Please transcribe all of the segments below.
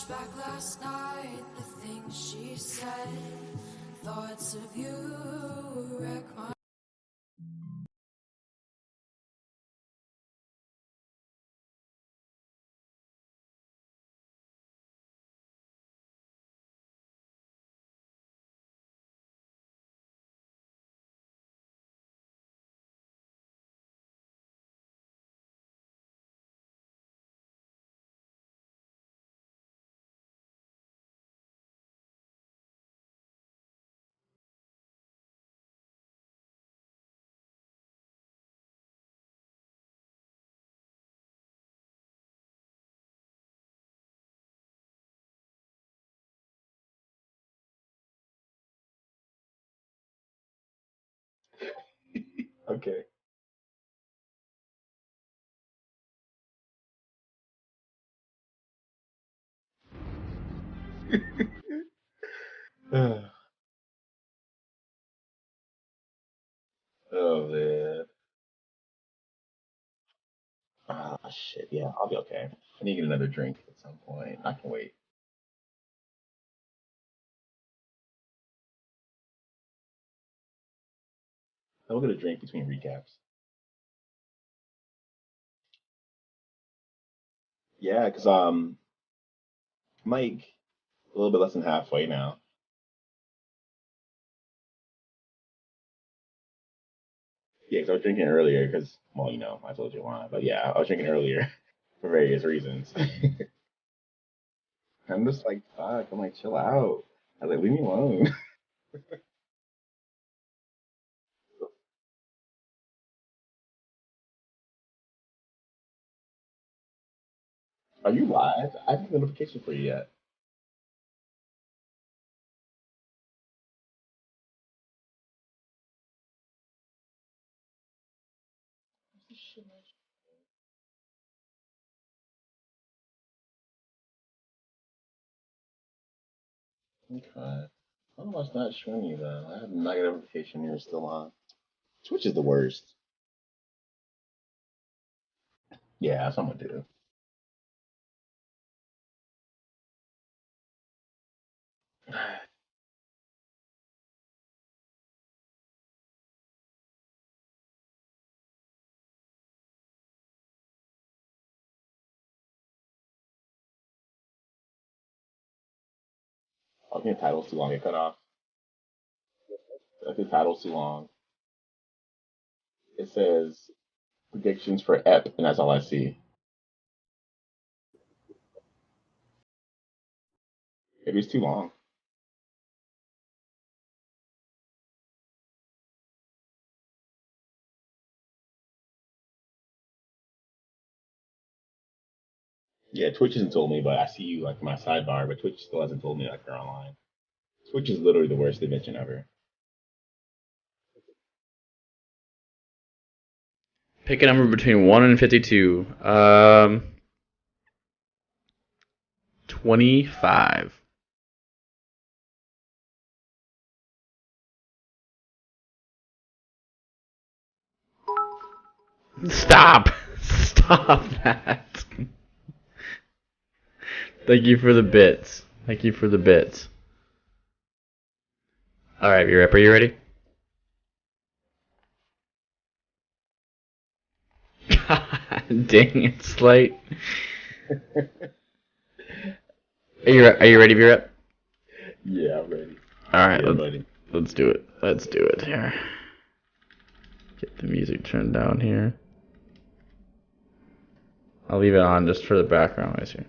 Flashback last night, the things she said. Thoughts of you wreck my. Okay. Oh man. Ah shit. Yeah, I'll be okay. I need to get another drink at some point. I can wait. I'll get a drink between recaps. Yeah, cause I'm like a little bit less than halfway now. Yeah, 'cause I was drinking earlier. Cause well, I told you why. But yeah, I was drinking earlier for various reasons. I'm just like, fuck. I'm like, chill out. I was like, leave me alone. Are you live? I haven't a notification for you yet. Okay. I don't know why it's not showing you though. I have not got a notification you're still on. Twitch is the worst. Yeah, that's what I'm gonna do. I think the title's too long. Get cut off. I think the title's too long. It says predictions for EP, and that's all I see. Maybe it's too long. Yeah, Twitch hasn't told me, but I see you like in my sidebar, but Twitch still hasn't told me like they're online. Twitch is literally the worst invention ever. Pick a number between 1 and 52. 25. Stop! Stop that. Thank you for the bits. Thank you for the bits. Alright, Vrep, are you ready? God dang, it's late. Are you ready, Vrep? Yeah, I'm ready. Alright, Yeah, buddy. let's do it. Let's do it here. Get the music turned down here. I'll leave it on just for the background noise here.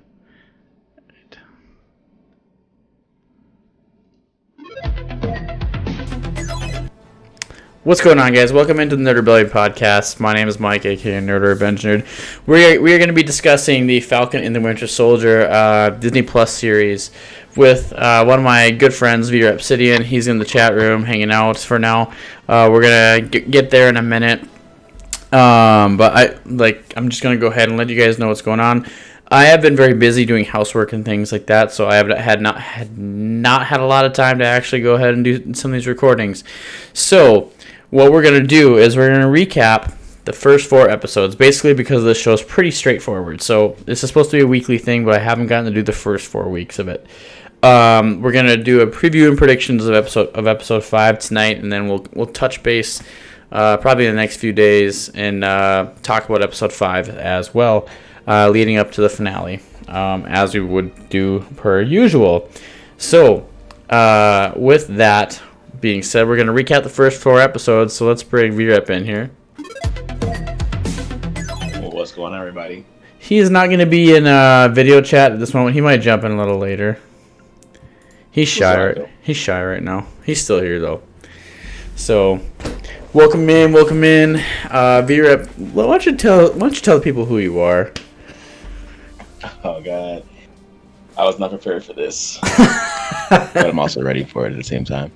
What's going on, guys? Welcome into the Nerd Rebellion podcast. My name is Mike, aka Nerd Revenge Nerd. We are going to be discussing the Falcon and the Winter Soldier Disney Plus series with one of my good friends, Vrep Obsidian. He's in the chat room hanging out for now. We're gonna get there in a minute, but I'm just gonna go ahead and let you guys know what's going on. I have been very busy doing housework and things like that, so I have not had a lot of time to actually go ahead and do some of these recordings. So what we're going to do is we're going to recap the first 4 episodes, basically because this show is pretty straightforward. So this is supposed to be a weekly thing, but I haven't gotten to do the first 4 weeks of it. We're gonna do a preview and predictions of episode 5 tonight, and then we'll touch base probably in the next few days and talk about episode 5 as well, leading up to the finale, as we would do per usual. So with that being said, we're going to recap the first 4 episodes, so let's bring Vrep in here. Well, what's going on, everybody? He's not going to be in video chat at this moment. He might jump in a little later. He's shy right now. He's still here, though. So, welcome in. Vrep, why don't you tell the people who you are? Oh, God. I was not prepared for this. But I'm also ready for it at the same time.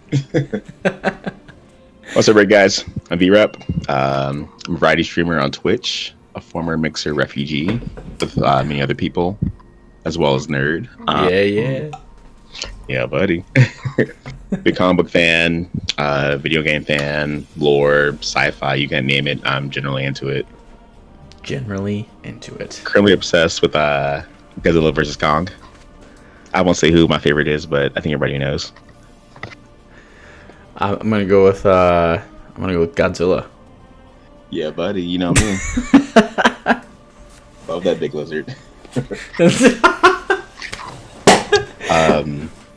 What's up, guys? I'm Vrep. I'm a variety streamer on Twitch, a former Mixer refugee with many other people, as well as nerd. Yeah, buddy. Big comic book fan, video game fan, lore, sci-fi, you can name it. I'm generally into it. Currently obsessed with Godzilla vs. Kong. I won't say who my favorite is, but I think everybody knows. I'm gonna go with Godzilla. Yeah, buddy, you know me. Love that big lizard.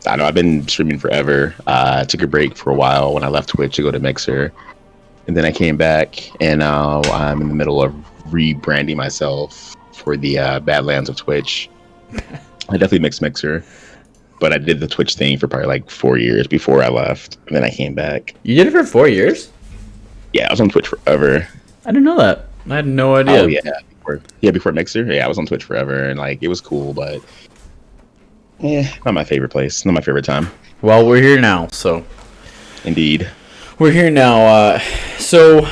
I know I've been streaming forever. I took a break for a while when I left Twitch to go to Mixer, and then I came back, and now I'm in the middle of rebranding myself for the Badlands of Twitch. I definitely mixed Mixer, but I did the Twitch thing for probably like 4 years before I left, and then I came back. You did it for 4 years? Yeah, I was on Twitch forever. I didn't know that. I had no idea. Oh, yeah. Before Mixer, yeah, I was on Twitch forever, and like it was cool, but not my favorite place, not my favorite time. Well, we're here now, so. Indeed. We're here now. So,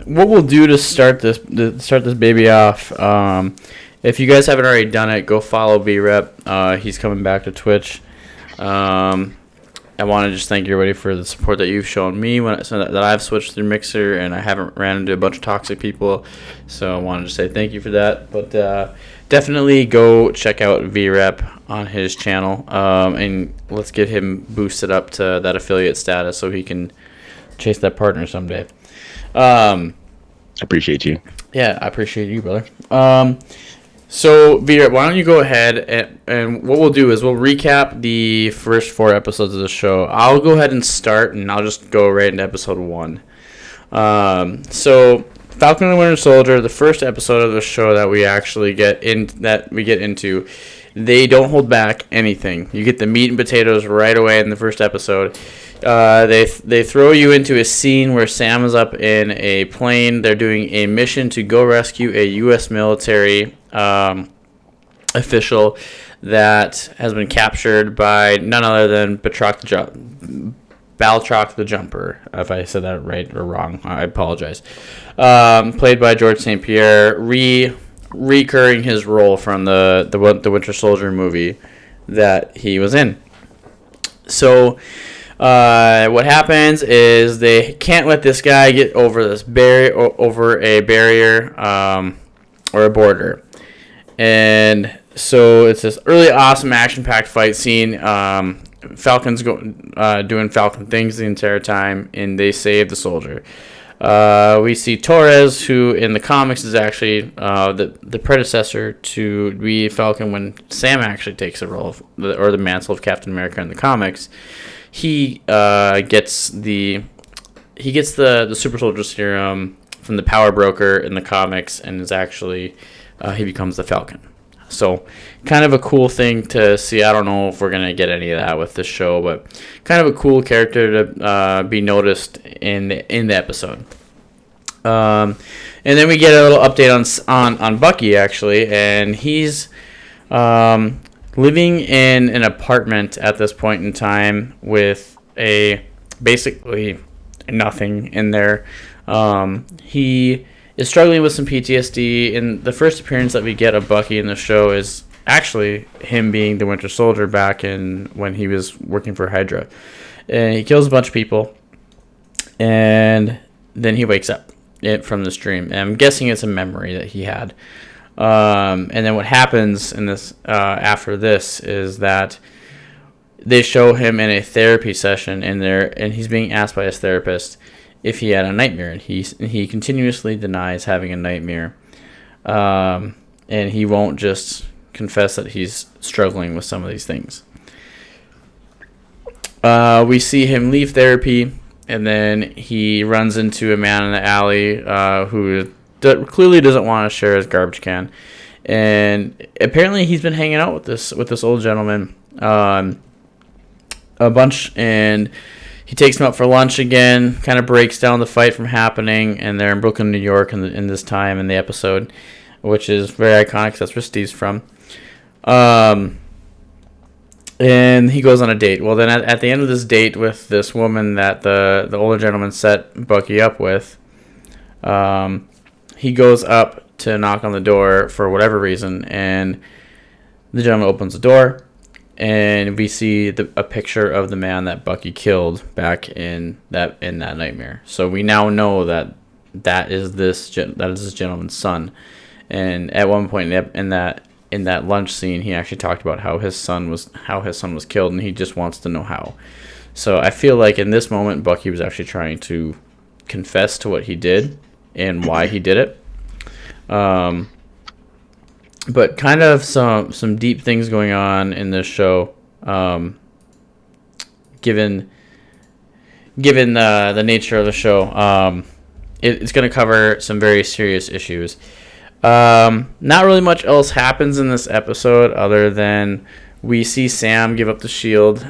what we'll do to start this baby off. If you guys haven't already done it, go follow Vrep. He's coming back to Twitch. I want to just thank everybody for the support that you've shown me that I've switched through Mixer and I haven't ran into a bunch of toxic people. So I wanted to say thank you for that. But definitely go check out Vrep on his channel, and let's get him boosted up to that affiliate status so he can chase that partner someday. I appreciate you. Yeah, I appreciate you, brother. So, Vrep, why don't you go ahead and what we'll do is we'll recap the first 4 episodes of the show. I'll go ahead and start, and I'll just go right into episode 1. So, Falcon and the Winter Soldier, the first episode of the show that we actually get into, they don't hold back anything. You get the meat and potatoes right away in the first episode. They throw you into a scene where Sam is up in a plane. They're doing a mission to go rescue a U.S. military official that has been captured by none other than Baltrock the Jumper. If I said that right or wrong, I apologize. Played by George St. Pierre, recurring his role from the Winter Soldier movie that he was in. So what happens is they can't let this guy get over a barrier or a border, and so it's this really awesome action-packed fight scene. Falcon's doing Falcon things the entire time, and they save the soldier. We see Torres, who in the comics is actually the predecessor to be Falcon when Sam actually takes the role or the mantle of Captain America in the comics. He gets the super soldier serum from the power broker in the comics, and is actually he becomes the Falcon. So kind of a cool thing to see. I don't know if we're going to get any of that with this show, but kind of a cool character to be noticed in the episode. And then we get a little update on Bucky, actually, and he's living in an apartment at this point in time with basically nothing in there. He is struggling with some PTSD, and the first appearance that we get of Bucky in the show is actually him being the Winter Soldier back in when he was working for Hydra. And he kills a bunch of people, and then he wakes up. it from this dream. And I'm guessing it's a memory that he had. And then what happens in this after this is that they show him in a therapy session in there, and he's being asked by his therapist if he had a nightmare, and he continuously denies having a nightmare, and he won't just confess that he's struggling with some of these things. We see him leave therapy, and then he runs into a man in the alley who clearly doesn't want to share his garbage can, and apparently he's been hanging out with this old gentleman a bunch, and he takes him out for lunch again, kind of breaks down the fight from happening, and they're in Brooklyn, New York in this time in the episode, which is very iconic because that's where Steve's from. And he goes on a date. Well, then at the end of this date with this woman that the older gentleman set Bucky up with, he goes up to knock on the door for whatever reason, and the gentleman opens the door, and we see a picture of the man that Bucky killed back in that nightmare. So we now know that is this gentleman's son. And at one point in that lunch scene, he actually talked about how his son was killed, and he just wants to know how. So I feel like in this moment, Bucky was actually trying to confess to what he did and why he did it. But kind of some deep things going on in this show, given the nature of the show. It's going to cover some very serious issues. Not really much else happens in this episode other than we see Sam give up the shield.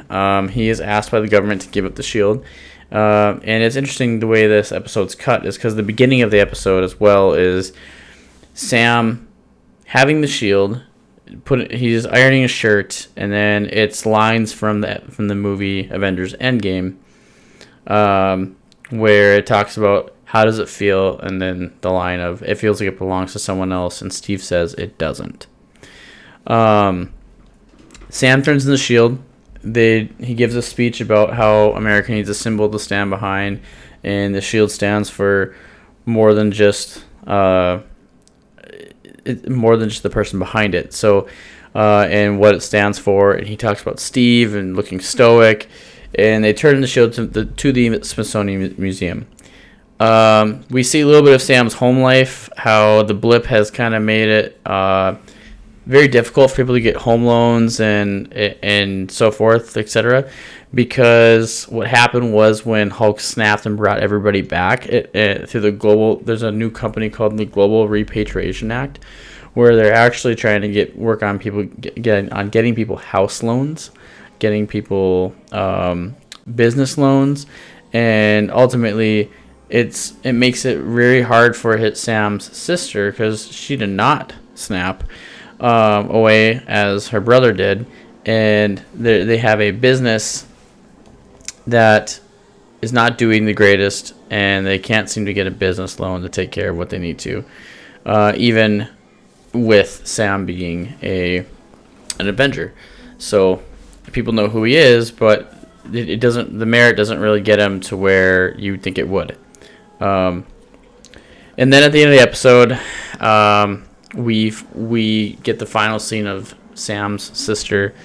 He is asked by the government to give up the shield. And it's interesting the way this episode's cut is because the beginning of the episode as well is Sam having the shield, he's ironing a shirt, and then it's lines from the movie Avengers Endgame, where it talks about how does it feel, and then the line of it feels like it belongs to someone else, and Steve says it doesn't. Sam turns in the shield. He gives a speech about how America needs a symbol to stand behind, and the shield stands for more than just the person behind it. So, and what it stands for, and he talks about Steve and looking stoic, and they turn the shield to the Smithsonian Museum. We see a little bit of Sam's home life, how the blip has kind of made it very difficult for people to get home loans and so forth, etc. Because what happened was when Hulk snapped and brought everybody back through the global, there's a new company called the Global Repatriation Act, where they're actually trying to work on people getting people house loans, getting people business loans, and ultimately it makes it very hard for Sam's sister because she did not snap away as her brother did, and they have a business that is not doing the greatest, and they can't seem to get a business loan to take care of what they need to, even with Sam being an Avenger. So people know who he is, but it doesn't. The merit doesn't really get him to where you think it would. And then at the end of the episode, we get the final scene of Sam's sister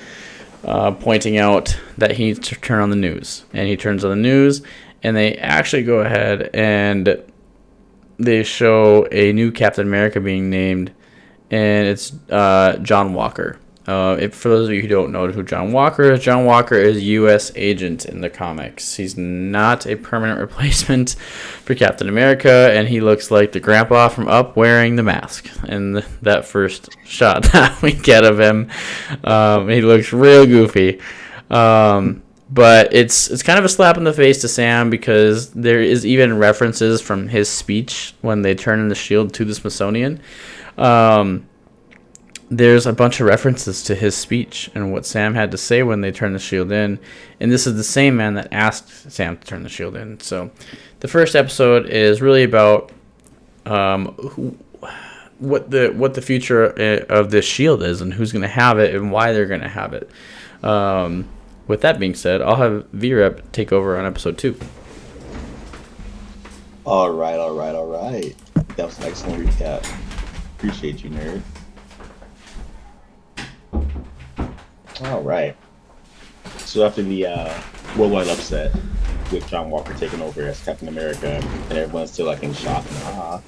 pointing out that he needs to turn on the news, and he turns on the news, and they actually go ahead and they show a new Captain America being named, and it's John Walker. For those of you who don't know who John Walker is a U.S. agent in the comics. He's not a permanent replacement for Captain America, and he looks like the grandpa from Up wearing the mask in that first shot that we get of him. He looks real goofy. But it's kind of a slap in the face to Sam because there is even references from his speech when they turn in the shield to the Smithsonian. There's a bunch of references to his speech and what Sam had to say when they turned the shield in, and this is the same man that asked Sam to turn the shield in. So the first episode is really about what the future of this shield is and who's going to have it and why they're going to have it. With that being said, I'll have Vrep take over on episode 2. All right, all right, all right. That was an excellent recap. Appreciate you, nerd. All right. So after the worldwide upset with John Walker taking over as Captain America, and everyone's still like in shock and awe,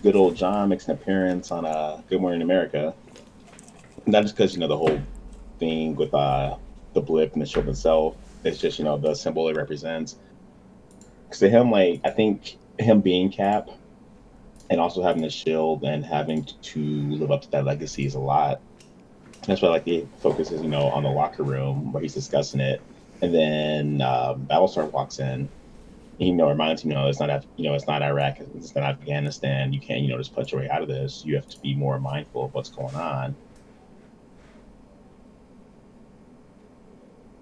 good old John makes an appearance on Good Morning America. Not just because the whole thing with the blip and the shield itself. It's just the symbol it represents. Because to him, like I think him being Cap and also having the shield and having to live up to that legacy is a lot. That's why like the focus is on the locker room where he's discussing it, and then Battlestar walks in. Reminds him, it's not it's not Iraq, it's not Afghanistan. You can't just punch your way out of this. You have to be more mindful of what's going on.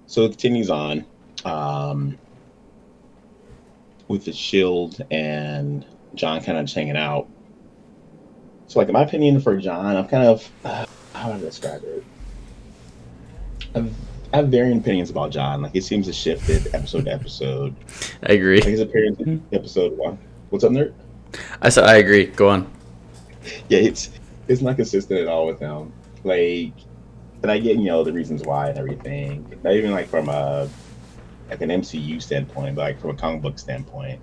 So it continues on with the shield and John kind of just hanging out. So, like in my opinion, for John, I'm kind of how do I describe it? I have varying opinions about John. Like it seems to shifted episode to episode. I agree. Like his appearance in episode 1. What's up, nerd? I said I agree. Go on. Yeah, it's not consistent at all with him. Like, and I get the reasons why and everything. Not even like from like an MCU standpoint, but like from a comic book standpoint.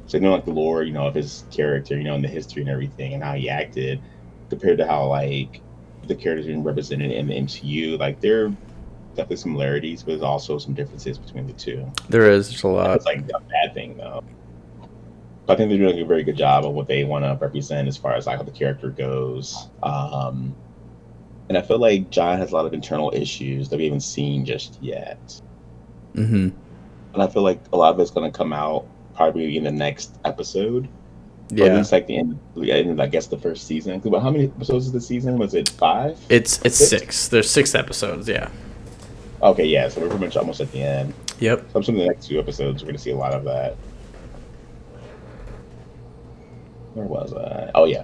So like the lore, of his character, and the history and everything, and how he acted, compared to how like the characters being represented in the MCU, like they're definitely similarities, but there's also some differences between the two. There's a lot. It's like a bad thing though. But I think they're doing a very good job of what they want to represent as far as like how the character goes. And I feel like John has a lot of internal issues that we haven't seen just yet. Mm-hmm. And I feel like a lot of it's going to come out probably in the next episode. Yeah. Or at least like the end, I guess the first season. But how many episodes is the season? Was it 5? It's 6. There's 6 episodes. Yeah. Okay, yeah. So we're pretty much almost at the end. Yep. So I'm assuming the next 2 episodes we're going to see a lot of that. Where was I? Oh yeah.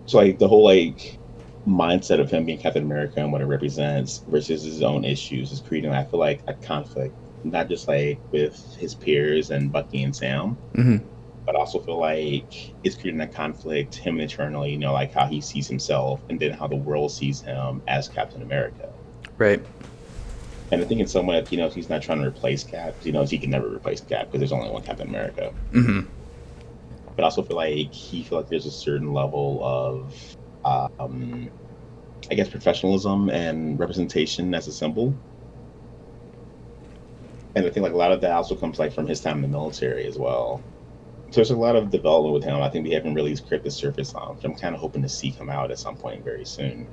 So like the whole like mindset of him being Captain America and what it represents versus his own issues is creating, I feel like, a conflict, not just like with his peers and Bucky and Sam, but I also feel like it's creating a conflict him internally, like how he sees himself and then how the world sees him as Captain America. Right. And I think in some way, he's not trying to replace Cap. He knows he can never replace Cap because there's only one Captain America. Mm-hmm. But I also feel like there's a certain level of I guess professionalism and representation as a symbol. And I think like a lot of that also comes like from his time in the military as well. So there's a lot of development with him. I think we haven't really scraped the surface on, which I'm kind of hoping to see come out at some point very soon.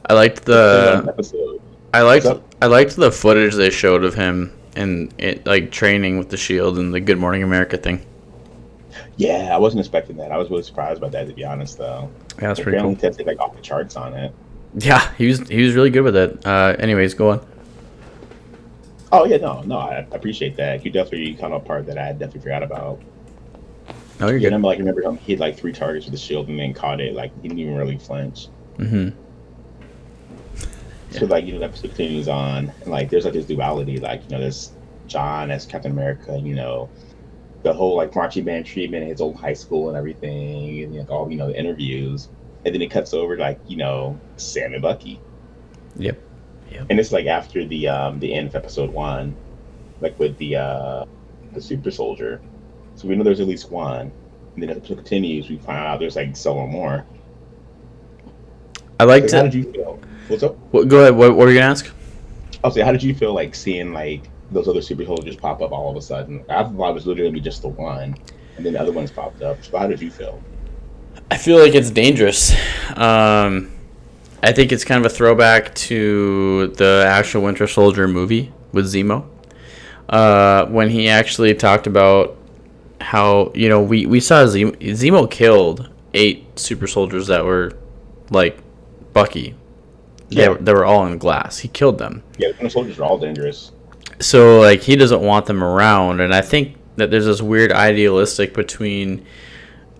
I liked the episode. I liked the footage they showed of him and it like training with the shield and the Good Morning America thing. Yeah, I wasn't expecting that. I was really surprised by that, to be honest, though. Yeah, that's pretty cool. Tested like off the charts on it. Yeah, he was really good with it. Anyways, go on. Oh yeah, no, I appreciate that. You definitely kind of a part that I definitely forgot about. No, you're good. I remember him hit like 3 targets with the shield and then caught it. Like he didn't even really flinch. Mm-hmm. So like the episode continues on, and like there's like this duality. Like there's John as Captain America. The whole like marching band treatment in his old high school and everything, and like all the interviews, and then it cuts over to like Sam and Bucky. Yep. And it's like after the end of episode 1, like with the super soldier. So we know there's at least one, and then the episode continues. We find out there's like several more. I liked How it. did you feel? What's up? Go ahead. What were you gonna ask? I'll say, how did you feel like seeing like those other super soldiers pop up all of a sudden? I thought it was literally gonna be just the one, and then the other ones popped up. So how did you feel? I feel like it's dangerous. I think it's kind of a throwback to the actual Winter Soldier movie with Zemo, when he actually talked about how we saw Zemo killed 8 super soldiers that were like Bucky. Yeah. They were all in glass. He killed them. Yeah, the soldiers are all dangerous. So like he doesn't want them around, and I think that there's this weird idealistic between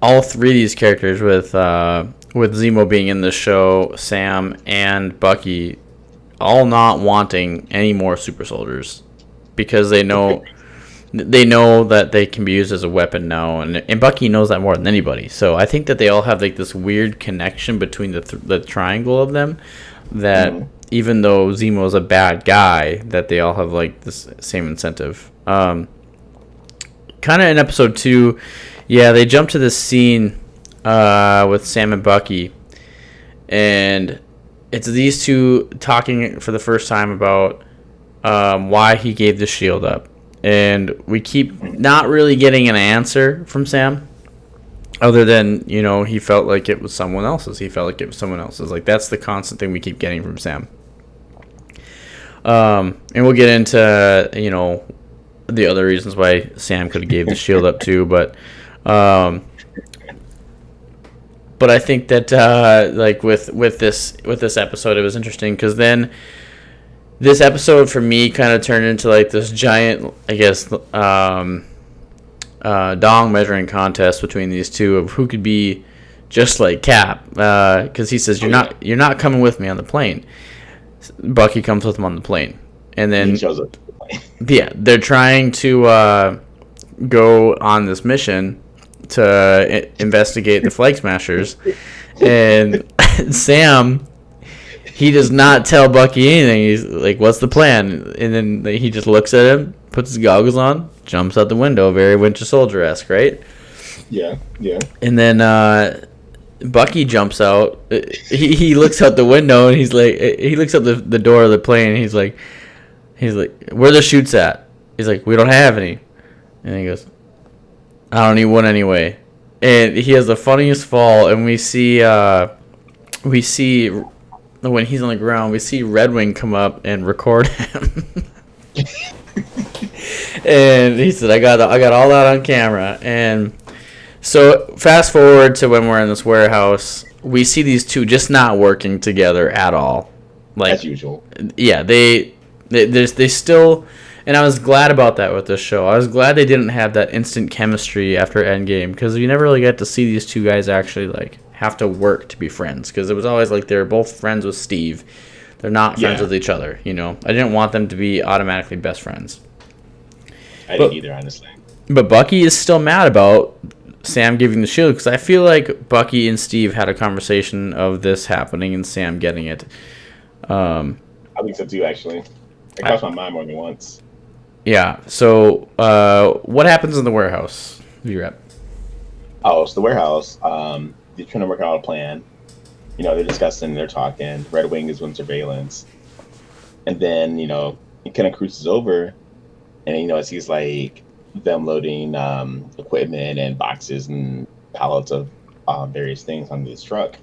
all 3 of these characters with Zemo being in the show, Sam and Bucky, all not wanting any more super soldiers because they know they know that they can be used as a weapon now, and Bucky knows that more than anybody. So I think that they all have like this weird connection between the triangle of them, that even though Zemo's a bad guy, that they all have like this same incentive. Kind of in episode 2, they jump to this scene with Sam and Bucky, and it's these two talking for the first time about why he gave the shield up. And we keep not really getting an answer from Sam, other than, he felt like it was someone else's. Like, that's the constant thing we keep getting from Sam. And we'll get into, the other reasons why Sam could have gave the shield up too. But I think that, with this episode, it was interesting because then this episode for me kind of turned into like this giant, I guess, dong measuring contest between these two of who could be just like Cap, because he says you're not coming with me on the plane. Bucky comes with him on the plane, and then He shows up. they're trying to go on this mission to investigate the Flag Smashers, and Sam. He does not tell Bucky anything. He's like, what's the plan? And then he just looks at him, puts his goggles on, jumps out the window, very Winter Soldier-esque, right? Yeah. And then Bucky jumps out. He looks out the window, and he looks out the door of the plane, and he's like, where are the chutes at? He's like, we don't have any. And he goes, I don't need one anyway. And he has the funniest fall, and we see when he's on the ground, we see Red Wing come up and record him. And he said, I got all that on camera. And so fast forward to when we're in this warehouse, we see these two just not working together at all. Like, as usual. Yeah, they still, and I was glad about that with this show. I was glad they didn't have that instant chemistry after Endgame, because you never really get to see these two guys actually like have to work to be friends, because it was always like they're both friends with Steve. They're not friends with each other, I didn't want them to be automatically best friends. I didn't either, honestly. But Bucky is still mad about Sam giving the shield, because I feel like Bucky and Steve had a conversation of this happening and Sam getting it. I think so too, actually. It crossed my mind more than once. Yeah, so what happens in the warehouse, Vrep? Oh, so the warehouse, they're trying to work out a plan. They're discussing, they're talking. Red Wing is doing surveillance. And then, it kind of cruises over, and, it sees, like, them loading equipment and boxes and pallets of various things on this truck.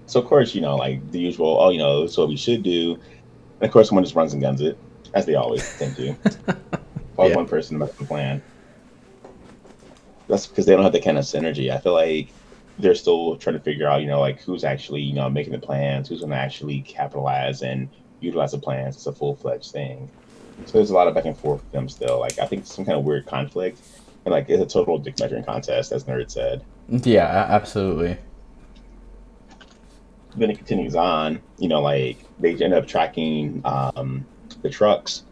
So, of course, like, the usual, this is what we should do. And, of course, someone just runs and guns it, as they always tend to. Always one person to make the plan. That's because they don't have the kind of synergy. I feel like they're still trying to figure out, like, who's actually, making the plans, who's going to actually capitalize and utilize the plans. It's a full-fledged thing. So there's a lot of back and forth with them still. Like, I think it's some kind of weird conflict. And, like, it's a total dick measuring contest, as Nerd said. Yeah, absolutely. Then it continues on, like, they end up tracking the trucks.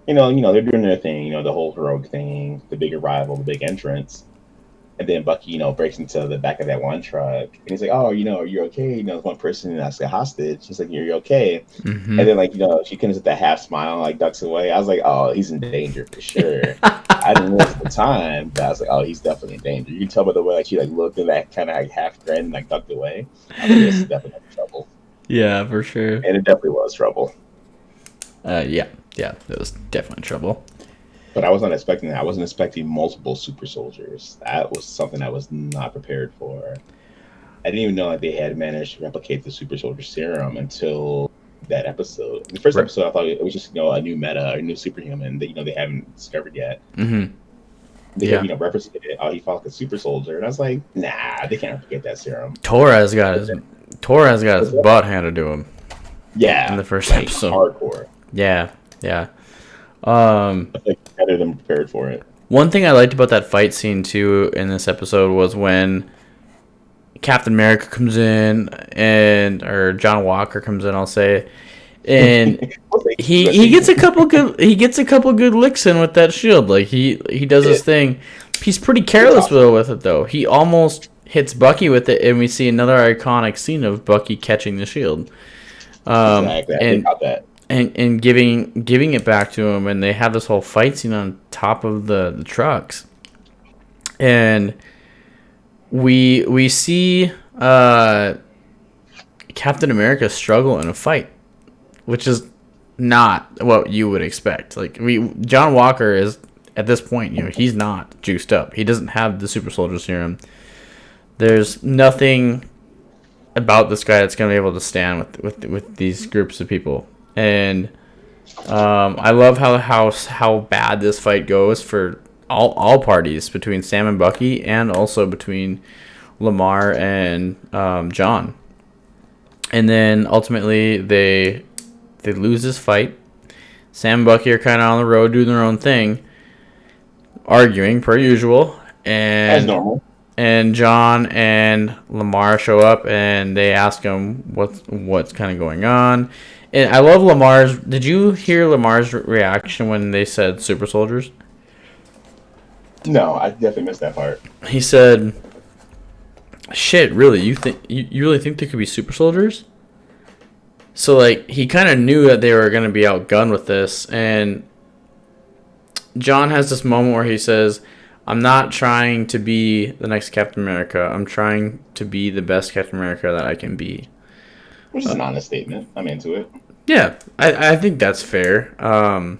They're doing their thing, the whole heroic thing, the big arrival, the big entrance. And then Bucky, breaks into the back of that one truck. And he's like, oh, are you okay? There's one person that's a hostage. He's like, you're okay. Mm-hmm. And then, like, she comes with that half smile, like, ducks away. I was like, oh, he's in danger for sure. I didn't realize at the time, but I was like, oh, he's definitely in danger. You can tell by the way, like, she, like, looked at that kind of, like, half grin and, like, ducked away. I think this is definitely trouble. Yeah, for sure. And it definitely was trouble. Yeah, it was definitely trouble. But I was not expecting that. I wasn't expecting multiple super soldiers. That was something I was not prepared for. I didn't even know that they had managed to replicate the super soldier serum until that episode. The first episode, I thought it was just, a new meta, a new superhuman that, they haven't discovered yet. Mm-hmm. They have, represented it. Oh, he fought like a super soldier. And I was like, nah, they can't replicate that serum. Torres got his butt handed to him. Yeah. In the first like, episode. Hardcore. Yeah. I think better than prepared for it. One thing I liked about that fight scene too in this episode was when Captain America comes in or John Walker comes in, I'll say, And he gets a couple good licks in with that shield. Like he does his thing. He's pretty careless with it though. He almost hits Bucky with it, and we see another iconic scene of Bucky catching the shield. And giving it back to him, and they have this whole fight scene on top of the trucks, and we see Captain America struggle in a fight, which is not what you would expect. Like John Walker is at this point, he's not juiced up. He doesn't have the super soldier serum. There's nothing about this guy that's going to be able to stand with these groups of people. And I love how bad this fight goes for all parties, between Sam and Bucky, and also between Lamar and John. And then ultimately they lose this fight. Sam and Bucky are kind of on the road doing their own thing, arguing per usual. And as normal. And John and Lamar show up, and they ask him what's kind of going on. And I love Lamar's. Did you hear Lamar's reaction when they said super soldiers? No, I definitely missed that part. He said, "Shit, really? You really think there could be super soldiers?" So like he kind of knew that they were going to be outgunned with this, and John has this moment where he says, "I'm not trying to be the next Captain America. I'm trying to be the best Captain America that I can be." Which is an honest statement. I'm into it. Yeah, I think that's fair. And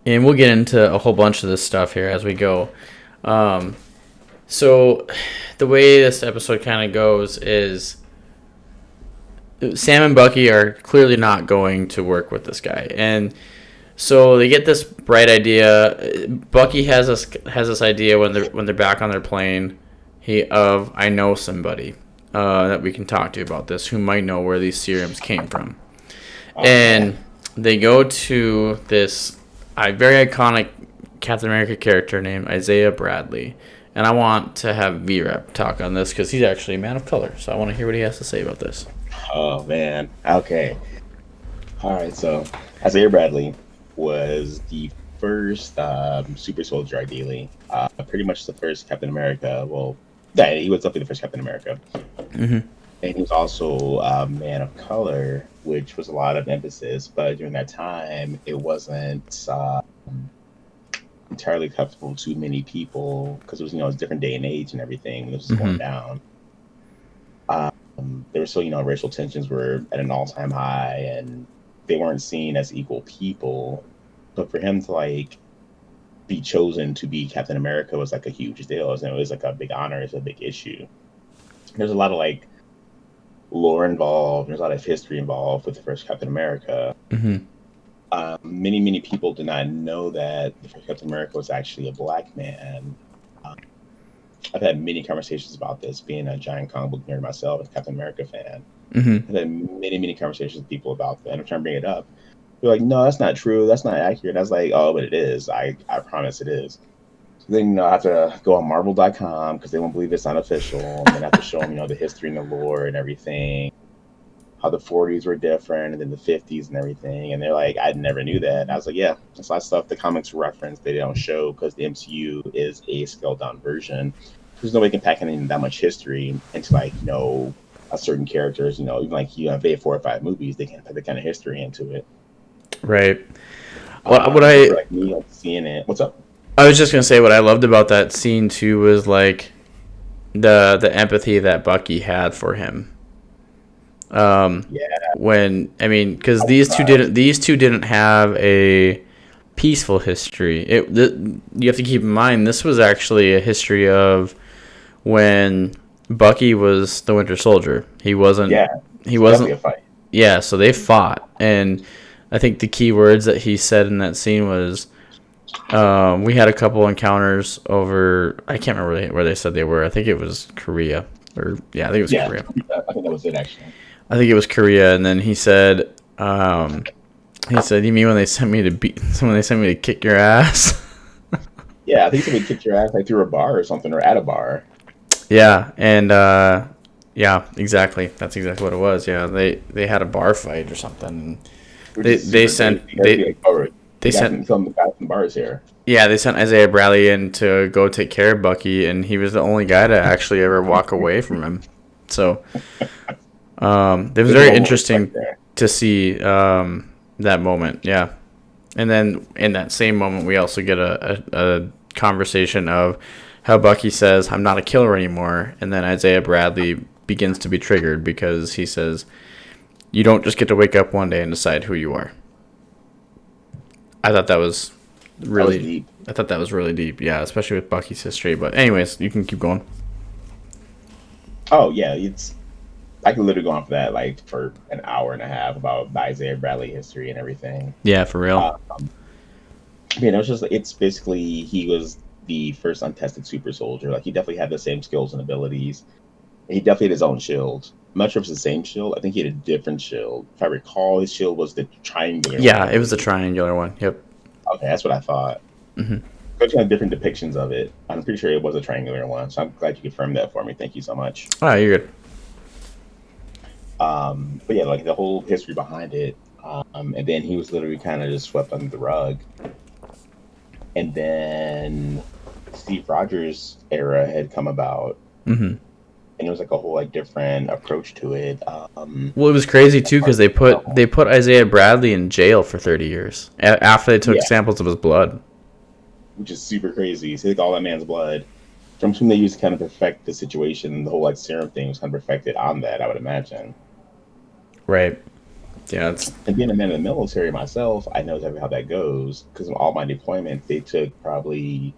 we'll get into a whole bunch of this stuff here as we go. So the way this episode kind of goes is Sam and Bucky are clearly not going to work with this guy. And so they get this bright idea. Bucky has this idea when they're back on their plane. I know somebody that we can talk to about this, who might know where these serums came from. And they go to this very iconic Captain America character named Isaiah Bradley. And I want to have Vrep talk on this because he's actually a man of color. So I want to hear what he has to say about this. Oh, man. Okay. All right. So Isaiah Bradley was the first super soldier, ideally. Pretty much the first Captain America. Well, yeah, he was definitely the first Captain America. Mm-hmm. And he was also a man of color, which was a lot of emphasis. But during that time, it wasn't entirely comfortable to many people because it was, a different day and age and everything. This was going down. There were still, racial tensions were at an all-time high, and they weren't seen as equal people. But for him to be chosen to be Captain America was like a huge deal. It was like a big honor. It's a big issue. There's a lot of lore involved. There's a lot of history involved with the first Captain America. Mm-hmm. Many people did not know that the first Captain America was actually a black man. I've had many conversations about this, being a giant comic book nerd myself, and a Captain America fan. Mm-hmm. I've had many conversations with people about that, and I'm trying to bring it up. They're like, "No, that's not true. That's not accurate." I was like, "Oh, but it is. I promise it is." So then, I have to go on Marvel.com because they won't believe it's unofficial, and then I have to show them, the history and the lore and everything, how the 40s were different, and then the 50s and everything. And they're like, "I never knew that." And I was like, "Yeah, that's a lot of stuff the comics reference they don't show because the MCU is a scaled down version. There's no way can pack in that much history into a certain characters. Even if they have 4 or 5 movies, they can't put the kind of history into it." Right. Me seeing it. What's up? I was just gonna say what I loved about that scene too was the empathy that Bucky had for him. Because these two didn't have a peaceful history. You have to keep in mind this was actually a history of when Bucky was the Winter Soldier. He wasn't. Yeah. He wasn't. A fight. Yeah. So they fought, and I think the key words that he said in that scene was, "We had a couple encounters over." I can't remember where they said they were. I think it was Korea, I think it was Korea. I think that was it actually. I think it was Korea, and then he said, "You mean when they sent me to kick your ass?" Yeah, I think somebody kicked your ass through a bar or something, or at a bar. Yeah, and Yeah, exactly. That's exactly what it was. Yeah, they had a bar fight or something. Which They is they super sent crazy. You gotta be like, oh, they got sent some guys in bars here. yeah, they sent Isaiah Bradley in to go take care of Bucky, and he was the only guy to actually ever walk away from him. So it was There's very no interesting respect there. to see that moment. Yeah, and then in that same moment, we also get a conversation of how Bucky says, "I'm not a killer anymore," and then Isaiah Bradley begins to be triggered because he says, "You don't just get to wake up one day and decide who you are." I thought that was really deep. I thought that was really deep. Yeah, especially with Bucky's history. But anyways, you can keep going. Oh yeah, I could literally go on for that like for an hour and a half about the Isaiah Bradley history and everything. Yeah, for real. It's basically he was the first untested super soldier. Like he definitely had the same skills and abilities. He definitely had his own shield. I'm not sure if it's the same shield. I think he had a different shield. If I recall, his shield was the triangular one, Yeah, I it was the believe. triangular one. Yep. Okay, that's what I thought. Hmm. But you had different depictions of it. I'm pretty sure it was a triangular one, so I'm glad you confirmed that for me. Thank you so much. Oh, you're good. But yeah, like the whole history behind it, and then he was literally kind of just swept under the rug. And then Steve Rogers' era had come about, Hmm. and it was like a whole like different approach to it. Well, it was crazy too because they put Isaiah Bradley in jail for 30 years after they took Yeah. samples of his blood. Which is super crazy. So they took all that man's blood, from whom they used to kind of perfect the situation. The whole like serum thing was kind of perfected on that, I would imagine. Right. Yeah. It's And being a man in the military myself, I know exactly how that goes because of all my deployments. They took probably,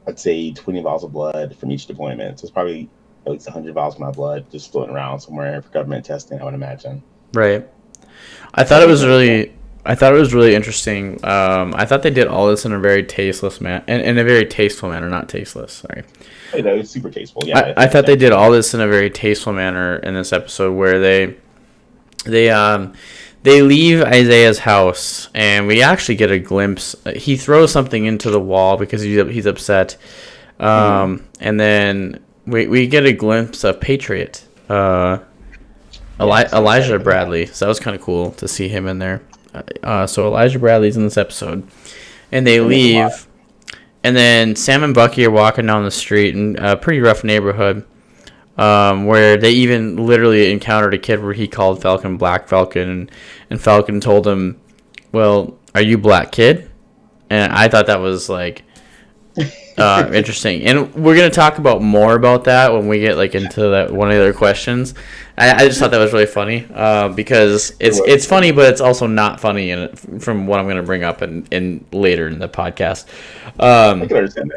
I'd say, 20 vials of blood from each deployment. So it's probably at least 100 vials of my blood just floating around somewhere for government testing, I would imagine. right. I thought it was really interesting. I thought they did all this in a very tasteless in a very tasteful manner, not tasteless. Sorry. You know, it's super tasteful. Yeah, I thought they did all this in a very tasteful manner in this episode where they leave Isaiah's house and we actually get a glimpse. He throws something into the wall because he's upset, and then we get a glimpse of Patriot, Elijah Bradley. So that was kind of cool to see him in there. So Elijah Bradley's in this episode, and they leave. And then Sam and Bucky are walking down the street in a pretty rough neighborhood, where they even literally encountered a kid where he called Falcon Black Falcon, and Falcon told him, "Well, are you Black Kid?" And I thought that was like interesting. And we're gonna talk about more about that when we get like into that one of the other questions. I just thought that was really funny because it's funny, but it's also not funny from what I'm gonna bring up in later in the podcast. I can understand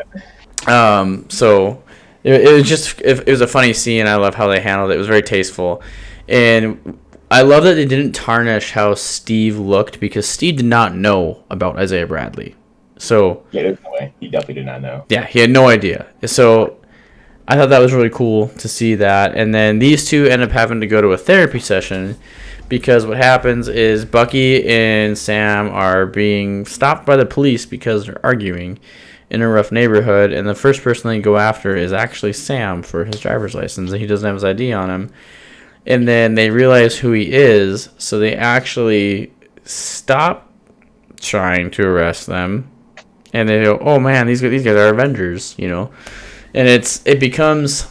that. So it was a funny scene. I love how they handled it. It was very tasteful, and I love that they didn't tarnish how Steve looked because Steve did not know about Isaiah Bradley. So Yeah, there's no way. He definitely did not know. yeah, he had no idea. So I thought that was really cool to see that. And then these two end up having to go to a therapy session because what happens is Bucky and Sam are being stopped by the police because they're arguing in a rough neighborhood. And the first person they go after is actually Sam for his driver's license. And he doesn't have his ID on him. And then they realize who he is. So they actually stop trying to arrest them. And they go, oh man, these guys are Avengers, you know. And it becomes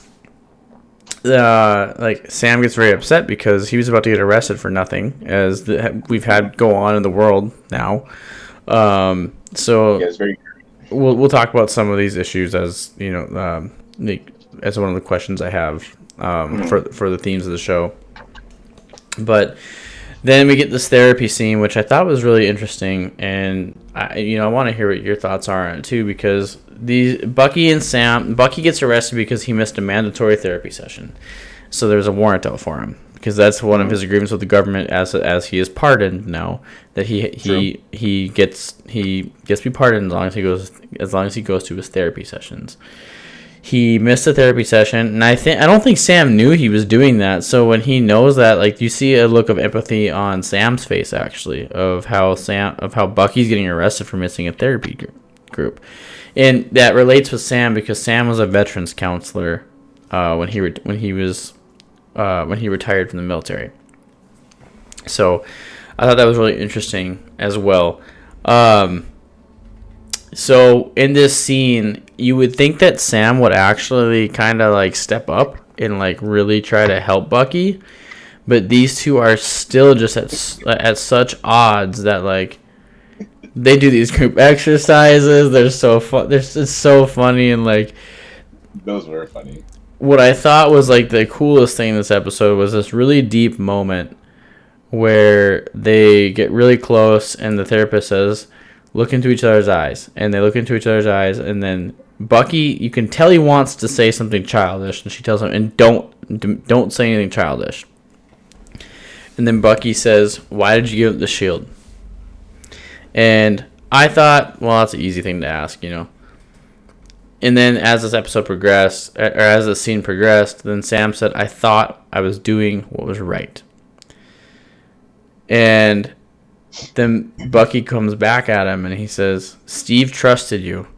like Sam gets very upset because he was about to get arrested for nothing, as we've had go on in the world now. So Yeah, it's very. we'll talk about some of these issues as you know, as one of the questions I have for the themes of the show. But then we get this therapy scene, which I thought was really interesting, and I want to hear what your thoughts are on it too, because Bucky gets arrested because he missed a mandatory therapy session, so there's a warrant out for him because that's one of his agreements with the government as he is pardoned now, that he gets to be pardoned as long as he goes to his therapy sessions. He missed a therapy session, and I don't think Sam knew he was doing that. So when he knows that, like, you see a look of empathy on Sam's face, actually, of how Bucky's getting arrested for missing a therapy group, and that relates with Sam because Sam was a veterans counselor when he was when he retired from the military. So I thought that was really interesting as well. So in this scene, you would think that Sam would actually kind of like step up and like really try to help Bucky, but these two are still just at such odds that like they do these group exercises. They're so fun. It's so funny, and like those were funny. What I thought was like the coolest thing in this episode was this really deep moment where they get really close and the therapist says, look into each other's eyes. And they look into each other's eyes, and then Bucky, you can tell he wants to say something childish, and she tells him, and don't say anything childish. And then Bucky says, why did you give up the shield? And I thought, well, that's an easy thing to ask, you know. And then as this episode progressed, or as the scene progressed, then Sam said, I thought I was doing what was right. And then Bucky comes back at him and he says, Steve trusted you.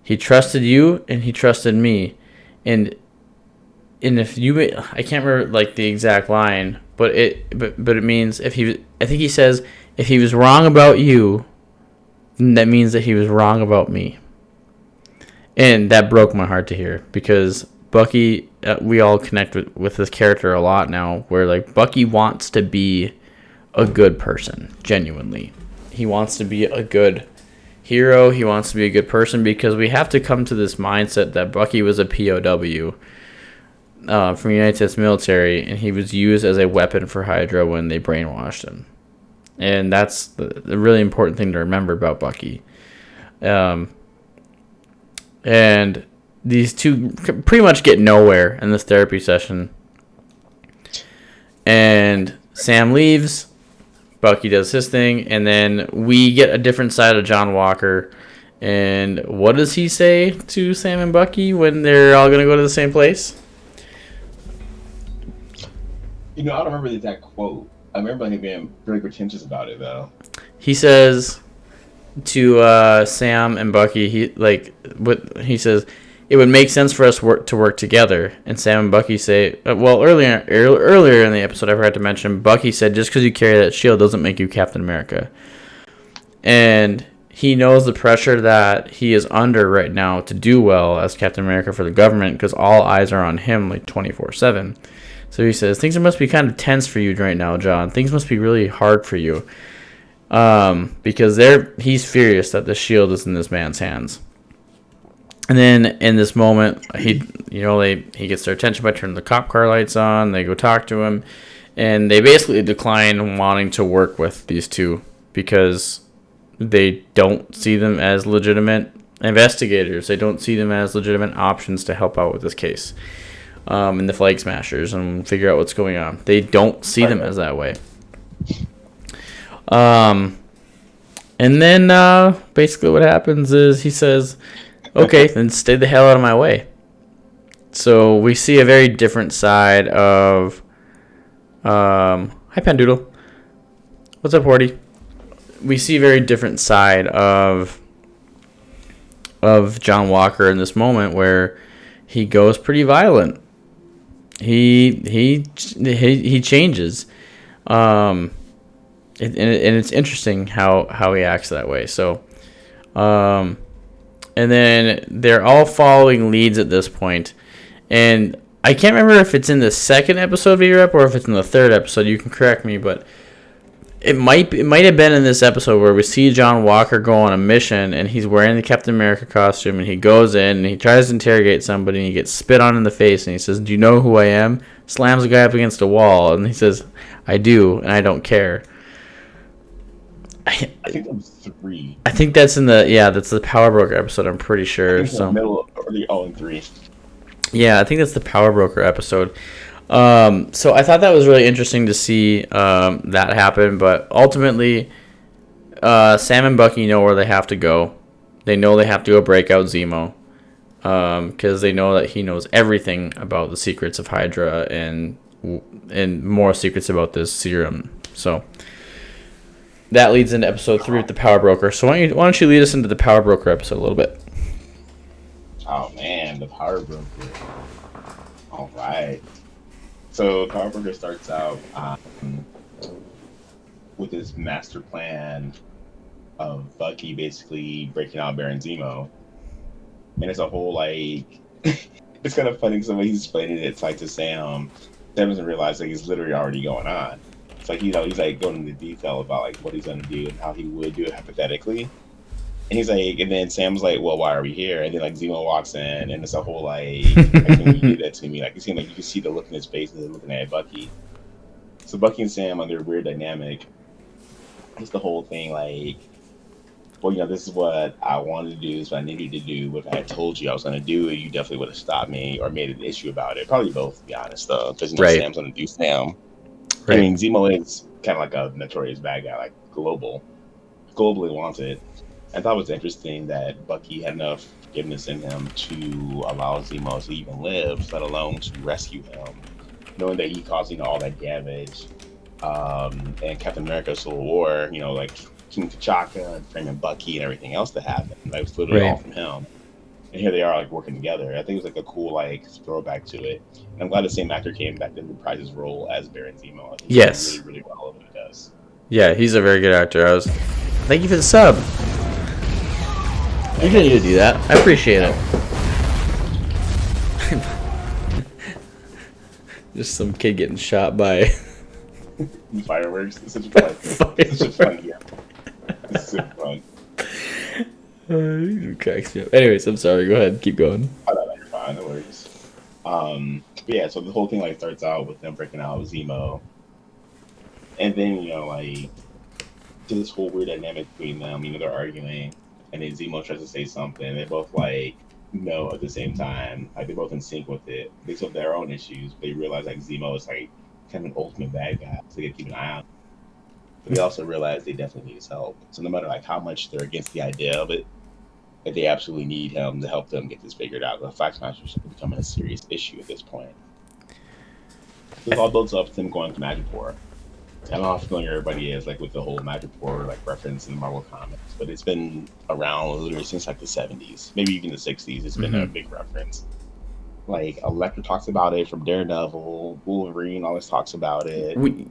He trusted you and he trusted me. And if you, I can't remember like the exact line, but it means I think he says, if he was wrong about you, then that means that he was wrong about me. And that broke my heart to hear, because Bucky, we all connect with this character a lot now, where like Bucky wants to be a good person, genuinely. He wants to be a good hero. He wants to be a good person, because we have to come to this mindset that Bucky was a POW from the United States military, and he was used as a weapon for Hydra when they brainwashed him. And that's the really important thing to remember about Bucky. And these two pretty much get nowhere in this therapy session. And Sam leaves. Bucky does his thing, and then we get a different side of John Walker. And what does he say to Sam and Bucky when they're all going to go to the same place? You know, I don't remember the exact quote. I remember him being very pretentious about it, though. He says to Sam and Bucky, he says, it would make sense for us to work together. And Sam and Bucky say, earlier in the episode, I forgot to mention, Bucky said, just because you carry that shield doesn't make you Captain America. And he knows the pressure that he is under right now to do well as Captain America for the government, because all eyes are on him like 24/7. So he says, things must be kind of tense for you right now, John. Things must be really hard for you. Because he's furious that the shield is in this man's hands. And then in this moment, he gets their attention by turning the cop car lights on. They go talk to him, and they basically decline wanting to work with these two because they don't see them as legitimate investigators. They don't see them as legitimate options to help out with this case, and the Flag Smashers, and figure out what's going on. They don't see them as that way. And then basically what happens is he says, okay, then stay the hell out of my way. So we see a very different side of hi Pandoodle. What's up, Horty? We see a very different side of John Walker in this moment, where he goes pretty violent. He changes. And it's interesting how he acts that way. So, and then they're all following leads at this point, and I can't remember if it's in the second episode of Vrep or if it's in the third episode. You can correct me, but it might have been in this episode where we see John Walker go on a mission, and he's wearing the Captain America costume, and he goes in and he tries to interrogate somebody, and he gets spit on in the face, and he says, "Do you know who I am?" Slams a guy up against a wall, and he says, "I do, and I don't care." I think that was 3. I think that's that's the Power Broker episode. I'm pretty sure. I think in the middle, or the all in 3. Yeah, I think that's the Power Broker episode. So I thought that was really interesting to see that happen. But ultimately, Sam and Bucky know where they have to go. They know they have to go break out Zemo, because they know that he knows everything about the secrets of Hydra and more secrets about this serum. So that leads into episode 3 with the Power Broker. So why don't you lead us into the Power Broker episode a little bit? Oh man, the Power Broker. All right. So Power Broker starts out with this master plan of Bucky basically breaking out Baron Zemo, and it's a whole like it's kind of funny because the way he's explaining it, it's like to Sam. Sam doesn't realize that he's literally already going on. It's like he's like going into detail about like what he's gonna do and how he would do it hypothetically. And he's like, and then Sam's like, "Well, why are we here?" And then like Zemo walks in, and it's a whole like, "Why can you do that to me?" Like it seemed like you can see the look in his face as they're looking at Bucky. So Bucky and Sam under a weird dynamic. It's the whole thing like, well, this is what I wanted to do, this is what I needed to do. But if I had told you I was going to do it, you definitely would have stopped me or made an issue about it. Probably both, to be honest, though, because Right. Sam's going to do Sam. Right. I mean, Zemo is kind of like a notorious bad guy, like globally wanted. I thought it was interesting that Bucky had enough forgiveness in him to allow Zemo to even live, let alone to rescue him, knowing that he caused all that damage. And Captain America Civil War, like King T'Chaka and framing Bucky and everything else that happened. That was literally all from him. And here they are like working together. I think it was like a cool like throwback to it. And I'm glad the same actor came back to reprise his role as Baron Zemo. He Yes. did really, really well at what he does. Yeah, he's a very good actor. Thank you for the sub. You didn't need to do that. I appreciate it. Just some kid getting shot by fireworks. It's such a fun game. It's so fun. It cracks me up. Anyways, I'm sorry. Go ahead. Keep going. Oh, no, you're fine. No worries. But yeah, so the whole thing like starts out with them breaking out Zemo, and then like to this whole weird dynamic between them. They're arguing, and then Zemo tries to say something. They both like no at the same time. Like they're both in sync with it. They solve their own issues, but they realize like Zemo is like kind of an ultimate bad guy, so they gotta keep an eye on. But they also realize they definitely need his help. So no matter like how much they're against the idea of it, that they absolutely need him to help them get this figured out. The Flag Smashers are becoming a serious issue at this point. It all builds up to them going to Madripoor. I don't know how familiar everybody is like with the whole Madripoor like reference in the Marvel comics, but it's been around literally since like the 70s, maybe even the 60s. It's been a big reference. Like Elektra talks about it from Daredevil, Wolverine always talks about it. We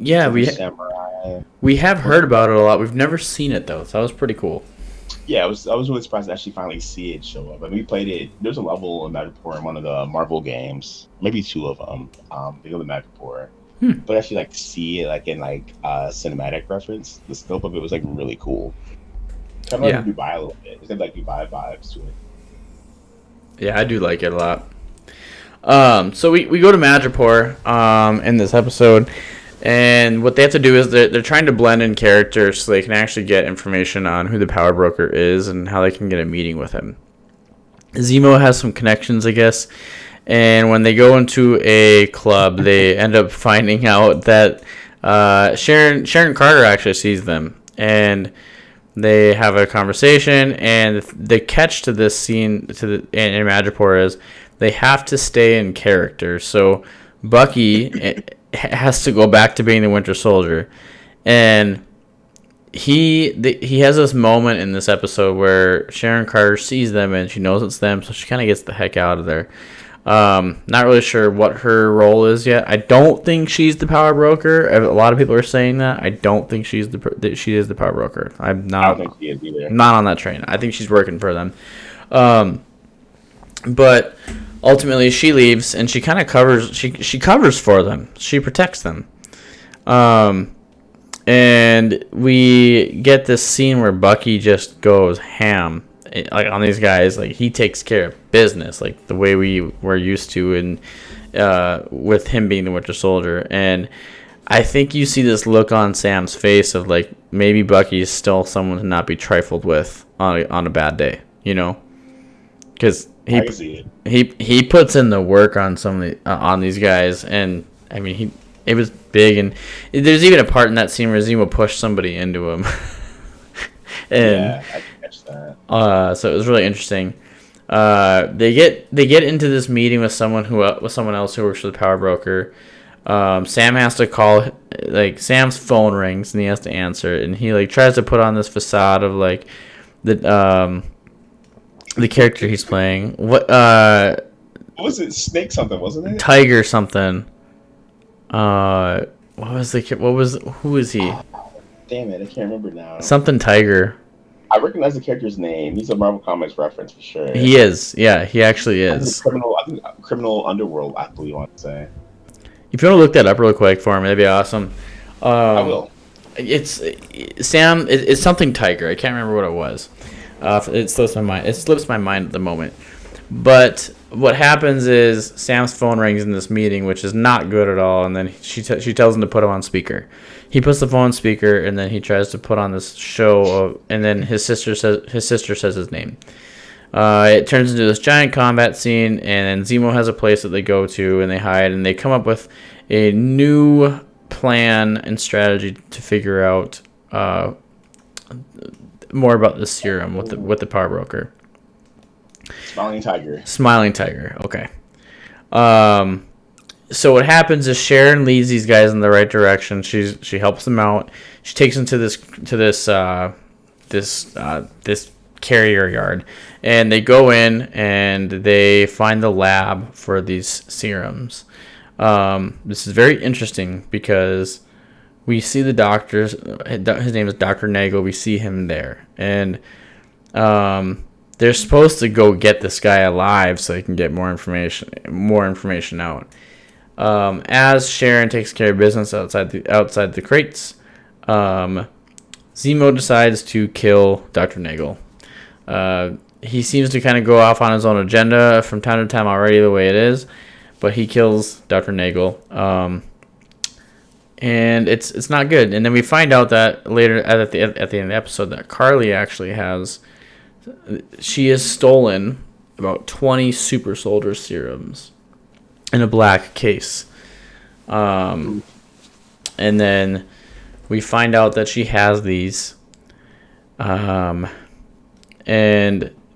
have heard about it a lot. We've never seen it though, so that was pretty cool. Yeah, I was really surprised to actually finally see it show up. I mean, we played it. There's a level in Madripoor in one of the Marvel games, maybe two of them. They go to Madripoor, but actually like see it like in like cinematic reference. The scope of it was like really cool. Kind of like Dubai a little bit. It's got like Dubai vibes to it. Yeah, I do like it a lot. So we go to Madripoor in this episode. And what they have to do is they're trying to blend in characters so they can actually get information on who the Power Broker is and how they can get a meeting with him. Zemo has some connections, I guess. And when they go into a club, they end up finding out that Sharon Carter actually sees them. And they have a conversation. And the catch to this scene in Madripoor is they have to stay in character. So Bucky has to go back to being the Winter Soldier, and he has this moment in this episode where Sharon Carter sees them and she knows it's them, so she kind of gets the heck out of there. Not really sure what her role is yet. I don't think she's the Power Broker. A lot of people are saying that. I don't think she is the Power Broker. I'm not. I don't think she is either. Not on that train. I think she's working for them. But ultimately she leaves and she kind of covers she covers for them. She protects them. And we get this scene where Bucky just goes ham like on these guys. Like he takes care of business like the way we were used to in with him being the Winter Soldier. And I think you see this look on Sam's face of like maybe Bucky is still someone to not be trifled with on a bad day, because he puts in the work on some of the, on these guys. And I mean it was big, and there's even a part in that scene where Zemo pushed somebody into him. And I catch that. So it was really interesting. They get into this meeting with someone else who works for the Power Broker. Sam has to call, like Sam's phone rings and he has to answer it, and he like tries to put on this facade of like the character he's playing. What was it? Snake something, wasn't it? Tiger something. Who is he? Damn it, I can't remember now. Something Tiger. I recognize the character's name. He's a Marvel Comics reference for sure. He is. Yeah, he actually is. I think Criminal Underworld, I believe you want to say. If you want to look that up real quick for me, that'd be awesome. I will. It's Sam. It's something Tiger. I can't remember what it was. It slips my mind. It slips my mind at the moment. But what happens is Sam's phone rings in this meeting, which is not good at all. And then she tells him to put him on speaker. He puts the phone on speaker, and then he tries to put on this show. And then his sister says his name. It turns into this giant combat scene, and then Zemo has a place that they go to, and they hide, and they come up with a new plan and strategy to figure out more about the serum with the power broker. Smiling Tiger. Okay. So what happens is Sharon leads these guys in the right direction. She helps them out. She takes them to this carrier yard, and they go in and they find the lab for these serums. This is very interesting because we see the doctors. His name is Dr. Nagel. We see him there, and they're supposed to go get this guy alive so they can get more information out. As Sharon takes care of business outside the crates, Zemo decides to kill Dr. Nagel. He seems to kind of go off on his own agenda from time to time already, the way it is, but he kills Dr. Nagel, and it's not good. And then we find out that later at the end of the episode that Carly actually has stolen about 20 super soldier serums in a black case. And then we find out that she has these. And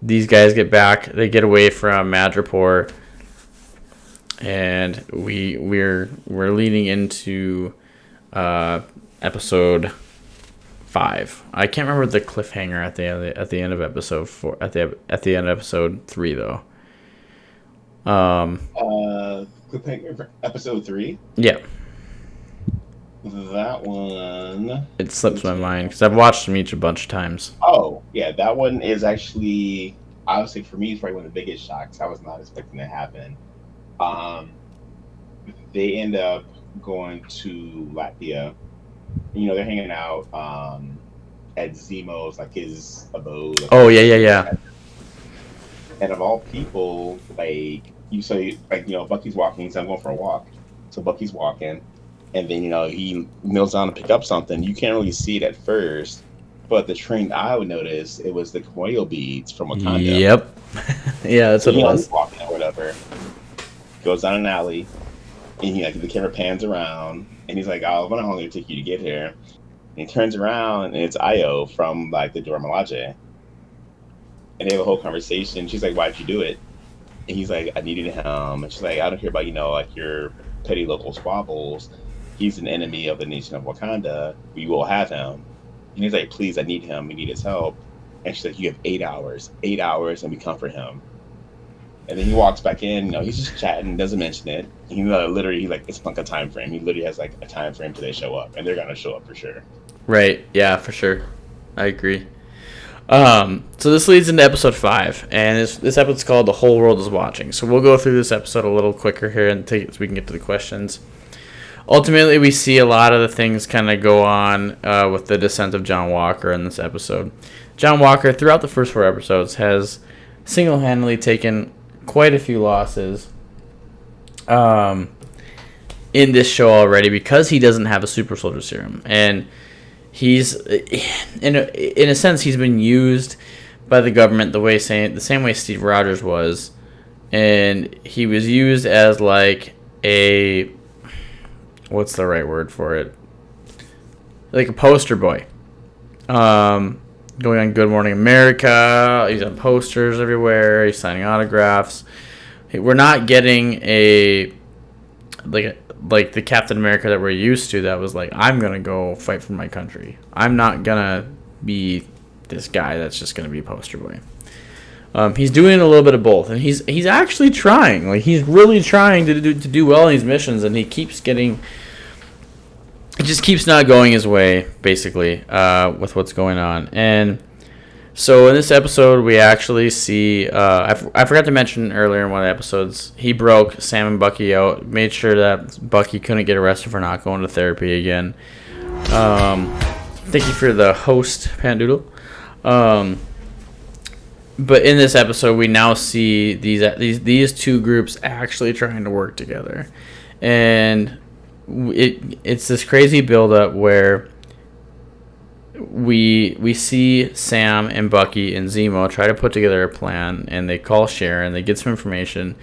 these guys get back. They get away from Madripoor. And we're leading into episode 5. I can't remember the cliffhanger at the end of episode 4. At the end of episode 3 though. Cliffhanger for episode 3? Yeah. That one... It slips my mind, because I've watched them each a bunch of times. Oh, yeah, that one is actually... I would say for me, it's probably one of the biggest shocks. I was not expecting to happen. They end up going to Latvia. You know, they're hanging out at Zemo's, like, his abode. Oh, yeah. And of all people, like... You say, like, you know, Bucky's walking, he's going for a walk. So Bucky's walking, and then, you know, he kneels down to pick up something. You can't really see it at first, but the trained eye would notice it was the Koyo beads from Wakanda. Yep. Yeah, that's what it was. He's walking or whatever. Goes down an alley, and the camera pans around, and he's like, oh, I wonder how long it'll take you to get here. And he turns around, and it's Io from, like, the Dora Milaje. And they have a whole conversation. She's like, why'd you do it? And he's like, I needed him. And she's like, I don't care about, you know, like your petty local squabbles. He's an enemy of the nation of Wakanda. We will have him. And he's like, please, I need him. We need his help. And she's like, you have 8 hours. 8 hours, and we come for him. And then he walks back in. You know, he's just chatting, doesn't mention it. He literally, it's like a time frame. He literally has, like, a time frame till they show up. And they're going to show up for sure. Right. Yeah, for sure. I agree. So this leads into episode 5, and this episode's called "The Whole World Is Watching." So we'll go through this episode a little quicker here and so we can get to the questions. Ultimately, we see a lot of the things kind of go on with the descent of John Walker in this episode. John Walker, throughout the first 4 episodes, has single-handedly taken quite a few losses in this show already because he doesn't have a super soldier serum, and he's in a sense he's been used by the government the same way Steve Rogers was, and he was used as like a, what's the right word for it, like a poster boy, going on Good Morning America. He's on posters everywhere. He's signing autographs. We're not getting a like the Captain America that we're used to, that was like, I'm going to go fight for my country. I'm not going to be this guy that's just going to be a poster boy. He's doing a little bit of both, and he's actually trying. Like, he's really trying to do well in these missions, and he keeps getting it just keeps not going his way, basically, with what's going on. And so in this episode, we actually see, I forgot to mention earlier in one of the episodes, he broke Sam and Bucky out, made sure that Bucky couldn't get arrested for not going to therapy again. Thank you for the host, Pandoodle. But in this episode, we now see these two groups actually trying to work together. And it's this crazy buildup where we see Sam and Bucky and Zemo try to put together a plan, and they call Sharon, they get some information,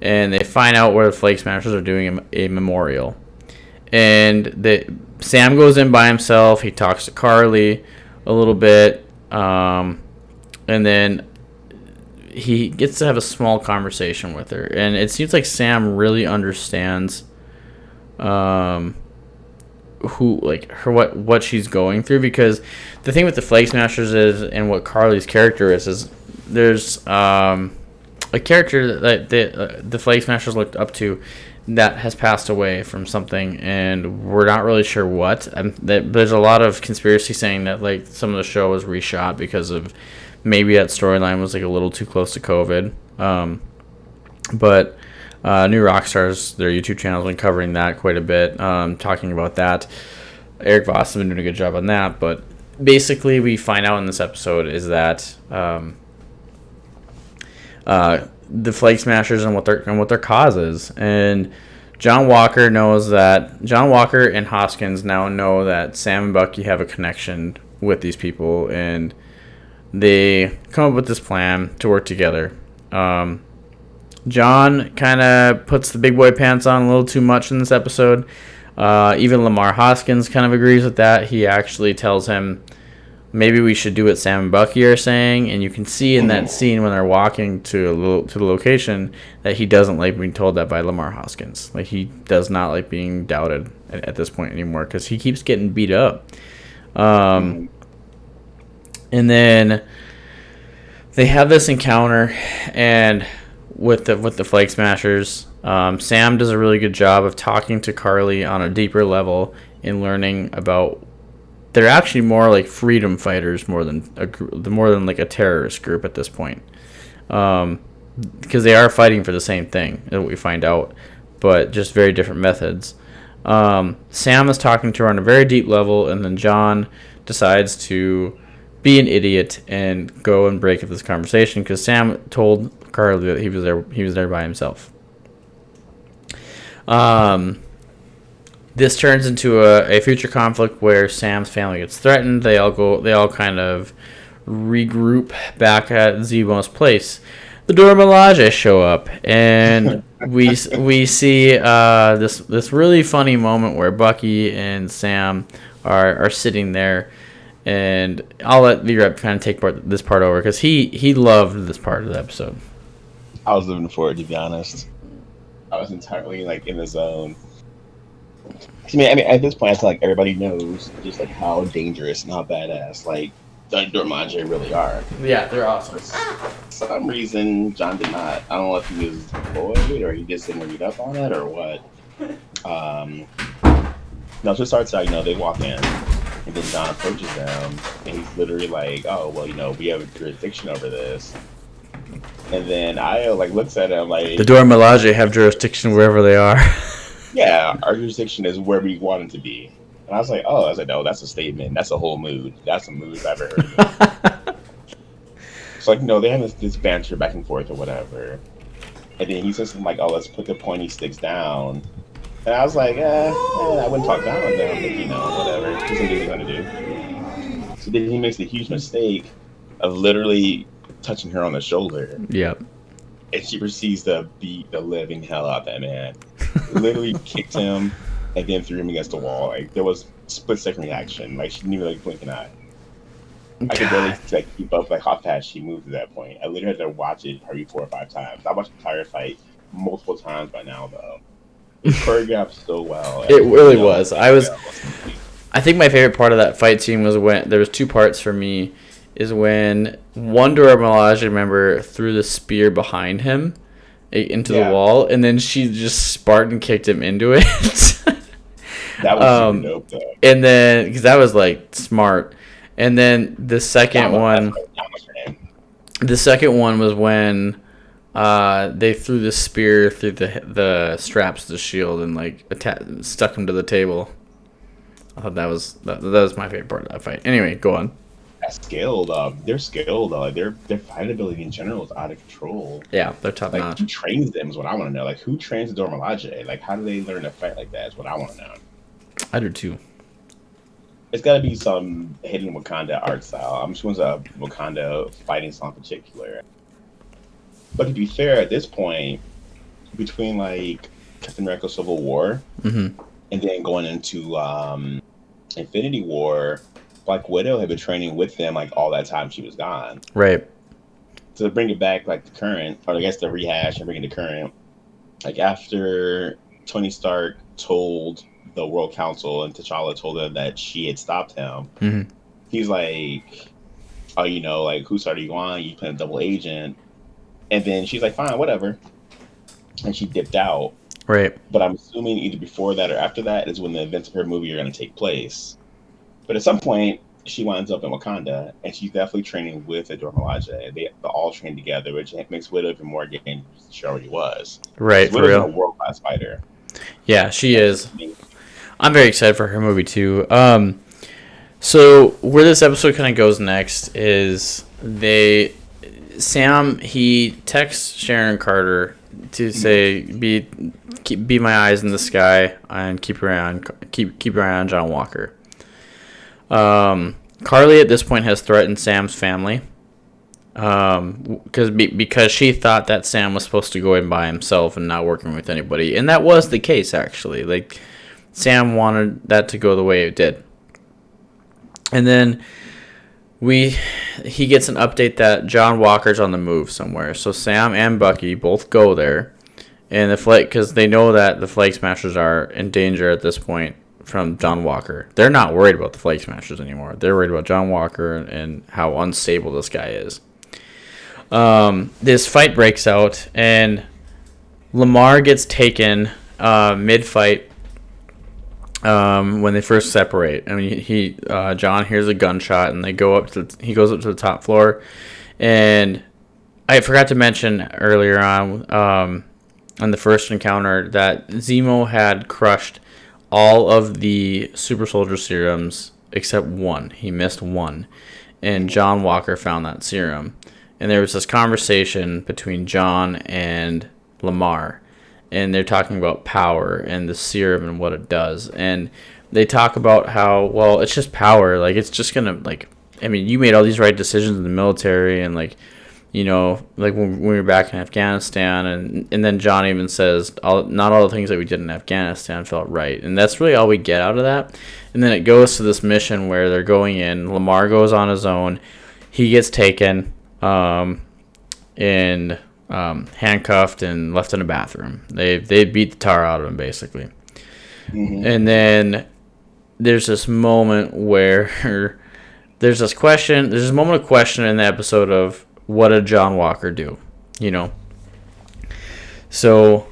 and they find out where the Flake Smashers are doing a memorial. And Sam goes in by himself, he talks to Carly a little bit, and then he gets to have a small conversation with her, and it seems like Sam really understands what she's going through, because the thing with the Flake Smashers is, and what Carly's character is there's a character that the Flake Smashers looked up to that has passed away from something, and we're not really sure what. There's a lot of conspiracy saying that like some of the show was reshot because of maybe that storyline was like a little too close to COVID. But New Rockstars, their YouTube channel, has been covering that quite a bit, talking about that. Eric Voss has been doing a good job on that. But basically, we find out in this episode is that the Flake Smashers and what their cause is, and John Walker and Hoskins now know that Sam and Bucky have a connection with these people, and they come up with this plan to work together. John kind of puts the big boy pants on a little too much in this episode. Even Lamar Hoskins kind of agrees with that. He actually tells him maybe we should do what Sam and Bucky are saying, and you can see in that scene when they're walking to the location that he doesn't like being told that by Lamar Hoskins. Like, he does not like being doubted at this point anymore because he keeps getting beat up. And then they have this encounter, and with the Flake Smashers, Sam does a really good job of talking to Carly on a deeper level and learning about they're actually more like freedom fighters more than like a terrorist group at this point, because they are fighting for the same thing that we find out, but just very different methods. Sam is talking to her on a very deep level, and then John decides to be an idiot and go and break up this conversation because Sam told Carly that he was there by himself. This turns into a future conflict where Sam's family gets threatened. They all kind of regroup back at Zemo's place. The Dora Milaje show up, and we see this really funny moment where Bucky and Sam are sitting there, and I'll let Vrep kind of take this part over because he loved this part of the episode. I was looking forward, to be honest. I was entirely like in the zone. I mean, at this point, I feel like everybody knows just like how dangerous and how badass like the Dormage really are. Yeah, they're awesome. For some reason, John did not. I don't know if he was bored or he just didn't read up on it or what. No, so it starts out, they walk in, and then John approaches them, and he's literally like, "Oh, well, we have a jurisdiction over this." And then I looks at him like, the Dora Milaje have jurisdiction wherever they are. Yeah, our jurisdiction is where we want it to be. And I was like, no, that's a statement. That's a whole mood. That's a mood I've ever heard of. It's like, no, they have this banter back and forth or whatever. And then he says something like, "Oh, let's put the pointy sticks down." And I was like, I wouldn't talk down on them, but whatever. That's what he's going to do. So then he makes the huge mistake of literally touching her on the shoulder. Yep. And she proceeds to beat the living hell out of that man. Literally kicked him and then threw him against the wall. Like, there was split-second reaction. Like, she didn't even blink an eye. I could barely keep up how fast she moved at that point. I literally had to watch it probably 4 or 5 times. I watched the entire fight multiple times by now, though. It choreographed so well. It really was. I think my favorite part of that fight scene was when there was 2 parts for me. Is when one Dora Milaje member threw the spear behind him into the wall, and then she just Spartan kicked him into it. That was super dope, though. And then, because that was like smart. And then the second one was when they threw the spear through the straps of the shield and like stuck him to the table. I thought that was my favorite part of that fight. Anyway, go on. Skilled. They're skilled. Their fight ability in general is out of control. Yeah, they're top like, notch. Who trains them is what I want to know. Like, who trains the Dormilaje? Like, how do they learn to fight like that? Is what I want to know. I do too. It's got to be some hidden Wakanda art style. I'm sure it's a Wakanda fighting style in particular. But to be fair, at this point, between like Captain America: Civil War and then going into Infinity War, Black Widow had been training with them like all that time she was gone. Right. So to bring it back like the current, or I guess the rehash and bring it to current, like after Tony Stark told the World Council and T'Challa told her that she had stopped him, he's like, oh, you know, like, who started you on? You playing a double agent. And then she's like, fine, whatever. And she dipped out. Right. But I'm assuming either before that or after that is when the events of her movie are going to take place. But at some point, she winds up in Wakanda, and she's definitely training with Adora Milaje. They all train together, which makes Widow even more dangerous than she already was. Right, for real. A world-class fighter. Yeah, she is. I'm very excited for her movie, too. So where this episode kind of goes next is Sam, he texts Sharon Carter to say, be my eyes in the sky and keep your eye on John Walker. Carly at this point has threatened Sam's family because she thought that Sam was supposed to go in by himself and not working with anybody, and that was the case actually. Like, Sam wanted that to go the way it did, and then he gets an update that John Walker's on the move somewhere. So Sam and Bucky both go there, and because they know that the Flag Smashers are in danger at this point from John Walker. They're not worried about the Flag Smashers anymore. They're worried about John Walker and how unstable this guy is. This fight breaks out, and Lamar gets taken mid-fight when they first separate. I mean, John hears a gunshot, and he goes up to the top floor. And I forgot to mention earlier on the first encounter that Zemo had crushed all of the super soldier serums except one. He missed one, and John Walker found that serum. And there was this conversation between John and Lamar, and they're talking about power and the serum and what it does. And they talk about how, well, it's just power. Like, it's just gonna, like, I mean, you made all these right decisions in the military, and like, you know, like when we were back in Afghanistan, and then John even says, not all the things that we did in Afghanistan felt right. And that's really all we get out of that. And then it goes to this mission where they're going in. Lamar goes on his own. He gets taken and handcuffed and left in a bathroom. They beat the tar out of him, basically. And then there's this moment where there's this moment of question in the episode of, what did John Walker do? You know? So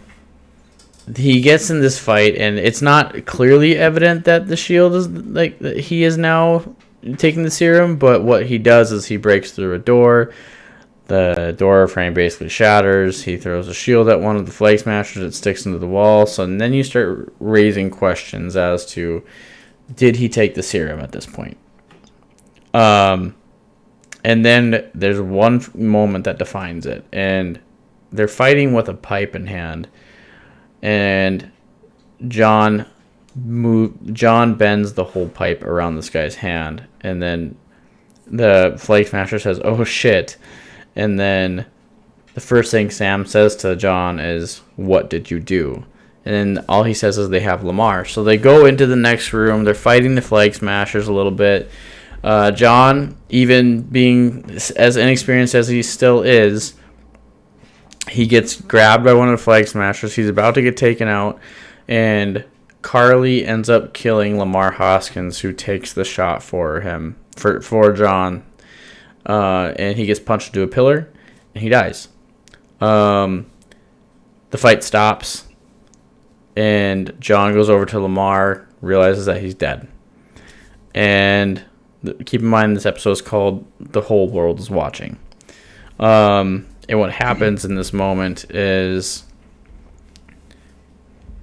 he gets in this fight, and it's not clearly evident that the shield is, like, that he is now taking the serum, but what he does is he breaks through a door. The door frame basically shatters. He throws a shield at one of the Flag Smashers. It sticks into the wall. So and then you start raising questions as to, did he take the serum at this point? And then there's one moment that defines it. And they're fighting with a pipe in hand. And John bends the whole pipe around this guy's hand. And then the Flag Smasher says, oh shit. And then the first thing Sam says to John is, what did you do? And then all he says is they have Lamar. So they go into the next room. They're fighting the Flag Smashers a little bit. John, even being as inexperienced as he still is, he gets grabbed by one of the Flag Smashers. He's about to get taken out. And Carly ends up killing Lamar Hoskins, who takes the shot for him, for John. And he gets punched into a pillar, and he dies. The fight stops, and John goes over to Lamar, realizes that he's dead. And keep in mind, this episode is called "The Whole World Is Watching." And what happens in this moment is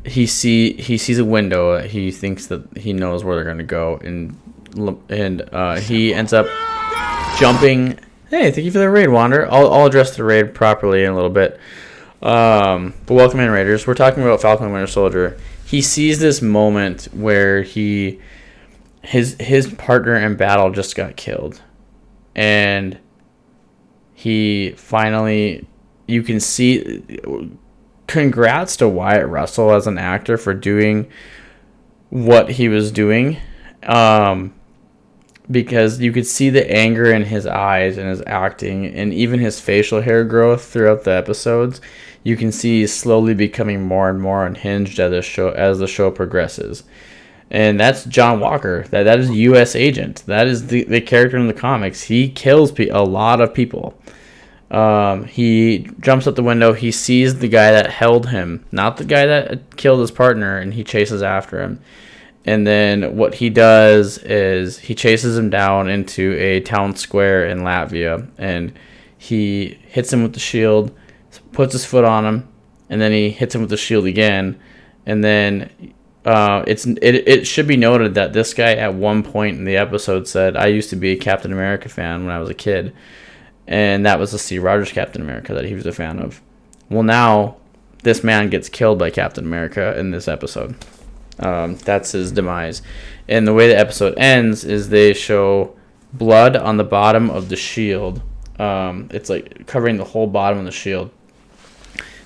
he sees a window. He thinks that he knows where they're going to go, and he ends up jumping. Hey, thank you for the raid, Wander. I'll address the raid properly in a little bit. But welcome in, Raiders. We're talking about Falcon and Winter Soldier. He sees this moment where his partner in battle just got killed, and he finally, you can see, congrats to Wyatt Russell as an actor for doing what he was doing, because you could see the anger in his eyes and his acting, and even his facial hair growth throughout the episodes. You can see he's slowly becoming more and more unhinged as the show progresses. And that's John Walker. That is U.S. Agent. That is the character in the comics. He kills a lot of people. He jumps out the window. He sees the guy that held him, not the guy that killed his partner, and he chases after him. And then what he does is he chases him down into a town square in Latvia, and he hits him with the shield, puts his foot on him, and then he hits him with the shield again. And then it should be noted that this guy at one point in the episode said, "I used to be a Captain America fan when I was a kid," and that was the Steve Rogers Captain America that he was a fan of. Well, now this man gets killed by Captain America in this episode. That's his demise. And the way the episode ends is they show blood on the bottom of the shield. It's like covering the whole bottom of the shield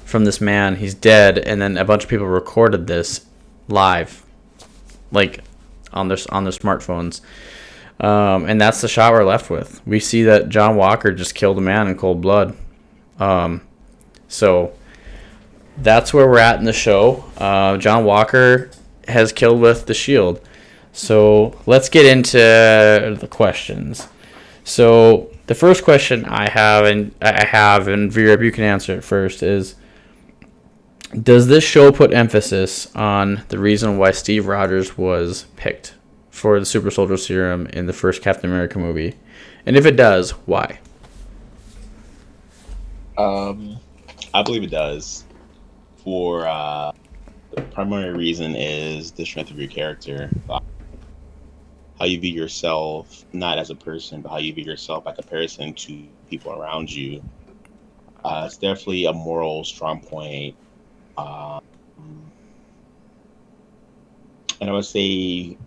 from this man. He's dead, and then a bunch of people recorded this live, like on their smartphones. And that's the shot we're left with. We see that John Walker just killed a man in cold blood. So that's where we're at in the show. John Walker has killed with the shield. So let's get into the questions. So the first question I have, and Vrep, you can answer it first, is: does this show put emphasis on the reason why Steve Rogers was picked for the Super Soldier Serum in the first Captain America movie? And if it does, why? I believe it does. For the primary reason is the strength of your character. How you view yourself, not as a person, but how you view yourself by comparison to people around you. It's definitely a moral strong point. And I would say,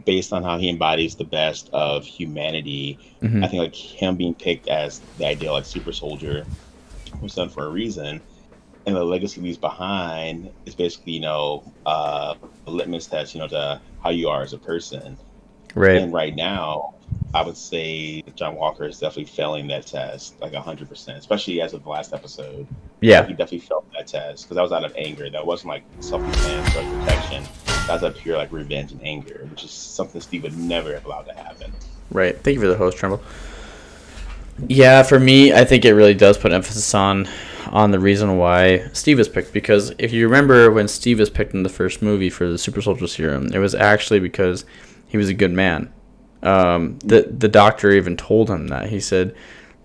based on how he embodies the best of humanity, Mm-hmm. I think like him being picked as the ideal like super soldier was done for a reason. And the legacy leaves behind is basically, a litmus test, to how you are as a person. Right. And right now, I would say John Walker is definitely failing that test, like 100%, especially as of the last episode. Yeah. He definitely failed that test because that was out of anger. That wasn't like self-defense or protection. That was up pure like revenge and anger, which is something Steve would never have allowed to happen. Right. Thank you for the host, Tremble. Yeah, for me, I think it really does put emphasis on the reason why Steve was picked. Because if you remember when Steve was picked in the first movie for the Super Soldier Serum, it was actually because he was a good man. The doctor even told him that. He said,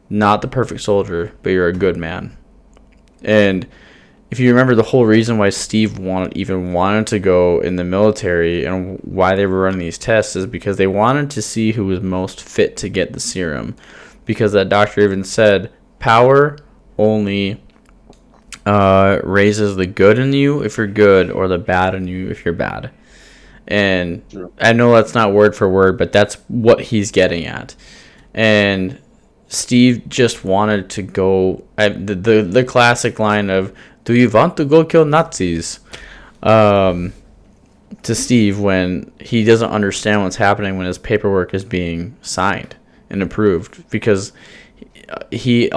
"Not the perfect soldier, but you're a good man." And if you remember, the whole reason why Steve wanted to go in the military and why they were running these tests is because they wanted to see who was most fit to get the serum. Because that doctor even said, power only raises the good in you if you're good, or the bad in you if you're bad. And True. I know that's not word for word, but that's what he's getting at. And Steve just wanted to go, the classic line of, "Do you want to go kill Nazis?" To Steve, when he doesn't understand what's happening when his paperwork is being signed and approved, because he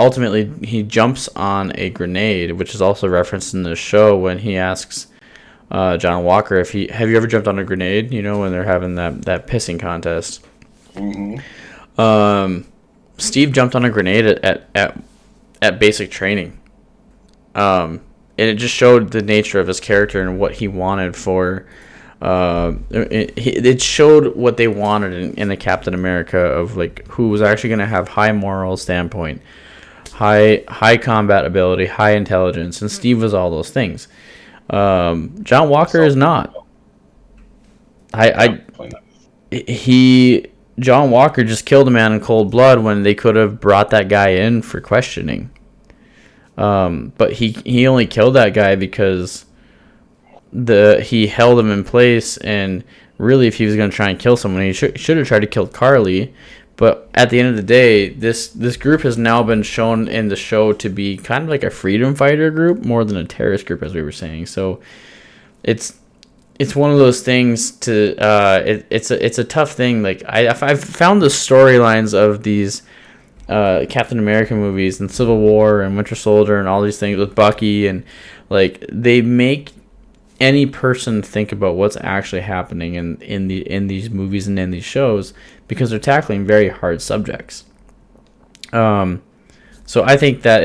jumps on a grenade, which is also referenced in the show when he asks John Walker have you ever jumped on a grenade, when they're having that pissing contest. Mm-hmm. Steve jumped on a grenade at basic training, and it just showed the nature of his character and what he wanted for It showed what they wanted in a Captain America of like who was actually going to have high moral standpoint, high combat ability, high intelligence, and Steve was all those things. John Walker is not. John Walker just killed a man in cold blood when they could have brought that guy in for questioning. But he only killed that guy because he held him in place, and really if he was going to try and kill someone, he should have tried to kill Carly. But at the end of the day, this group has now been shown in the show to be kind of like a freedom fighter group more than a terrorist group, as we were saying. So it's one of those things to it's a tough thing. Like I've found the storylines of these Captain America movies and Civil War and Winter Soldier and all these things with Bucky, and like they make any person think about what's actually happening in these movies and in these shows, because they're tackling very hard subjects. So I think that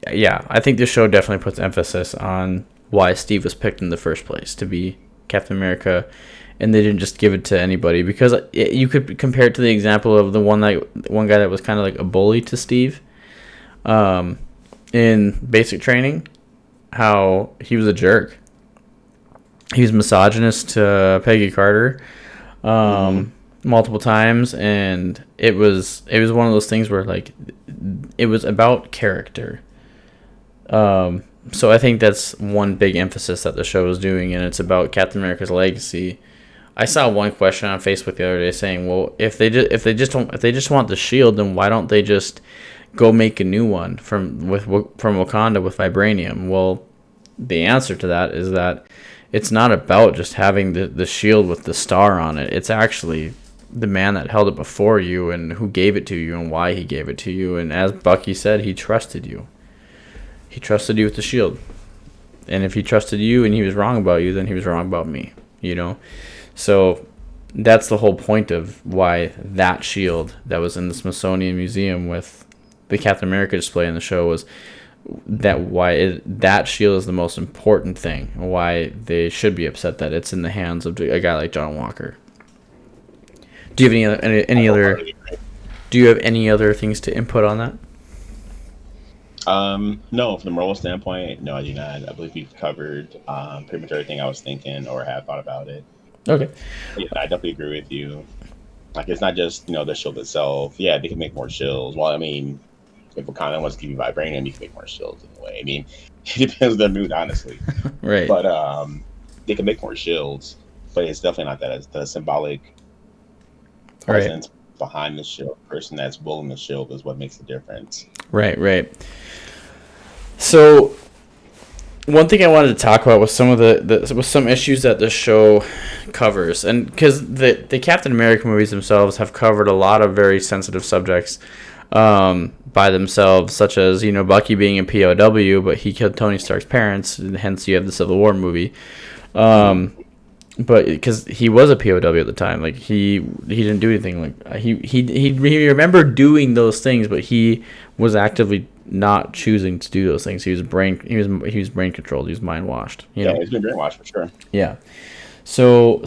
I think this show definitely puts emphasis on why Steve was picked in the first place to be Captain America, and they didn't just give it to anybody, because you could compare it to the example of the one guy that was kind of like a bully to Steve in basic training, how he was a jerk. He was misogynist to Peggy Carter multiple times, and it was one of those things where like it was about character. So I think that's one big emphasis that the show is doing, and it's about Captain America's legacy. I saw one question on Facebook the other day saying, "Well, if they just want the shield, then why don't they just go make a new one from Wakanda with vibranium?" Well, the answer to that is that it's not about just having the shield with the star on it. It's actually the man that held it before you and who gave it to you and why he gave it to you. And as Bucky said, he trusted you. He trusted you with the shield. And if he trusted you and he was wrong about you, then he was wrong about me, you know? So that's the whole point of why that shield that was in the Smithsonian Museum with the Captain America display in the show was that shield is the most important thing, why they should be upset that it's in the hands of a guy like John Walker. Do you have any other things to input on that? No, from the moral standpoint, no, I do not. I believe we've covered pretty much everything I was thinking or have thought about it. Okay. Yeah, I definitely agree with you. Like, it's not just, the shield itself. Yeah, they can make more shields. Well, I mean, if Wakanda wants to give you vibranium, you can make more shields in a way. I mean, it depends on their mood, honestly. Right. But they can make more shields, but it's definitely not that. It's the symbolic presence behind the shield. The person that's wielding the shield is what makes the difference. Right. So one thing I wanted to talk about was some of some issues that the show covers, and because the Captain America movies themselves have covered a lot of very sensitive subjects by themselves, such as Bucky being a POW, but he killed Tony Stark's parents, and hence you have the Civil War movie. But because he was a POW at the time, like he didn't do anything, like he remembered doing those things, but he was actively not choosing to do those things. He was brain controlled. He was mind washed. He's been brainwashed for sure. Yeah. So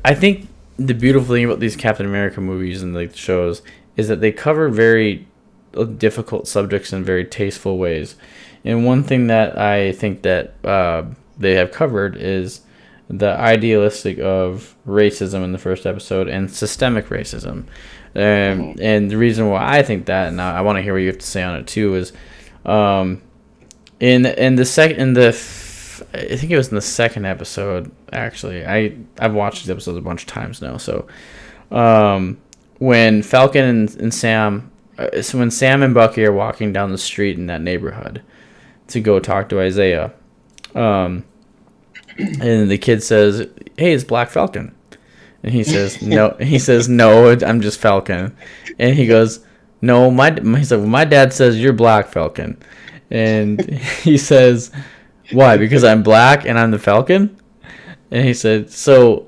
I think the beautiful thing about these Captain America movies and like shows is that they cover very difficult subjects in very tasteful ways. And one thing that I think that they have covered is the idealistic of racism in the first episode and systemic racism. And the reason why I think that, and I want to hear what you have to say on it too, is I think it was in the second episode, actually. I've watched these episodes a bunch of times now. So when Falcon and Sam, when Sam and Bucky are walking down the street in that neighborhood to go talk to Isaiah, and the kid says, "Hey, it's Black Falcon." And he says, "No." He says, "No, I'm just Falcon." And he goes, "No, he's like, well, my dad says you're Black Falcon." And he says, "Why? Because I'm black and I'm the Falcon?" And he said, "So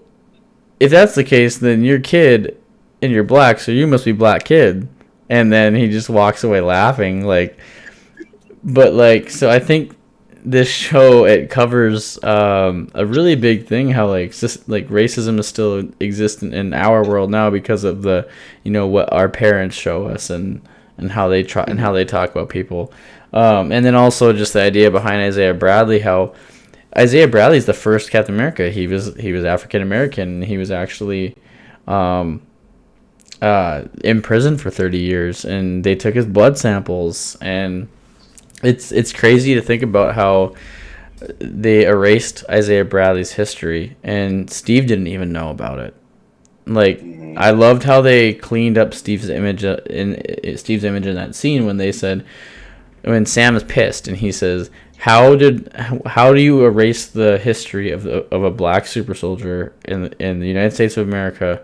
if that's the case, then you're kid and you're black, so you must be Black Kid." And then he just walks away laughing, so I think this show, it covers a really big thing, how like racism is still existent in our world now because of the, what our parents show us and how they try and how they talk about people. And then also just the idea behind Isaiah Bradley, how Isaiah Bradley is the first Captain America. He was African American. He was actually in prison for 30 years, and they took his blood samples, and it's crazy to think about how they erased Isaiah Bradley's history, and Steve didn't even know about it. Like, I loved how they cleaned up Steve's image in that scene when they said, when Sam is pissed and he says, how do you erase the history of a black super soldier in the United States of America,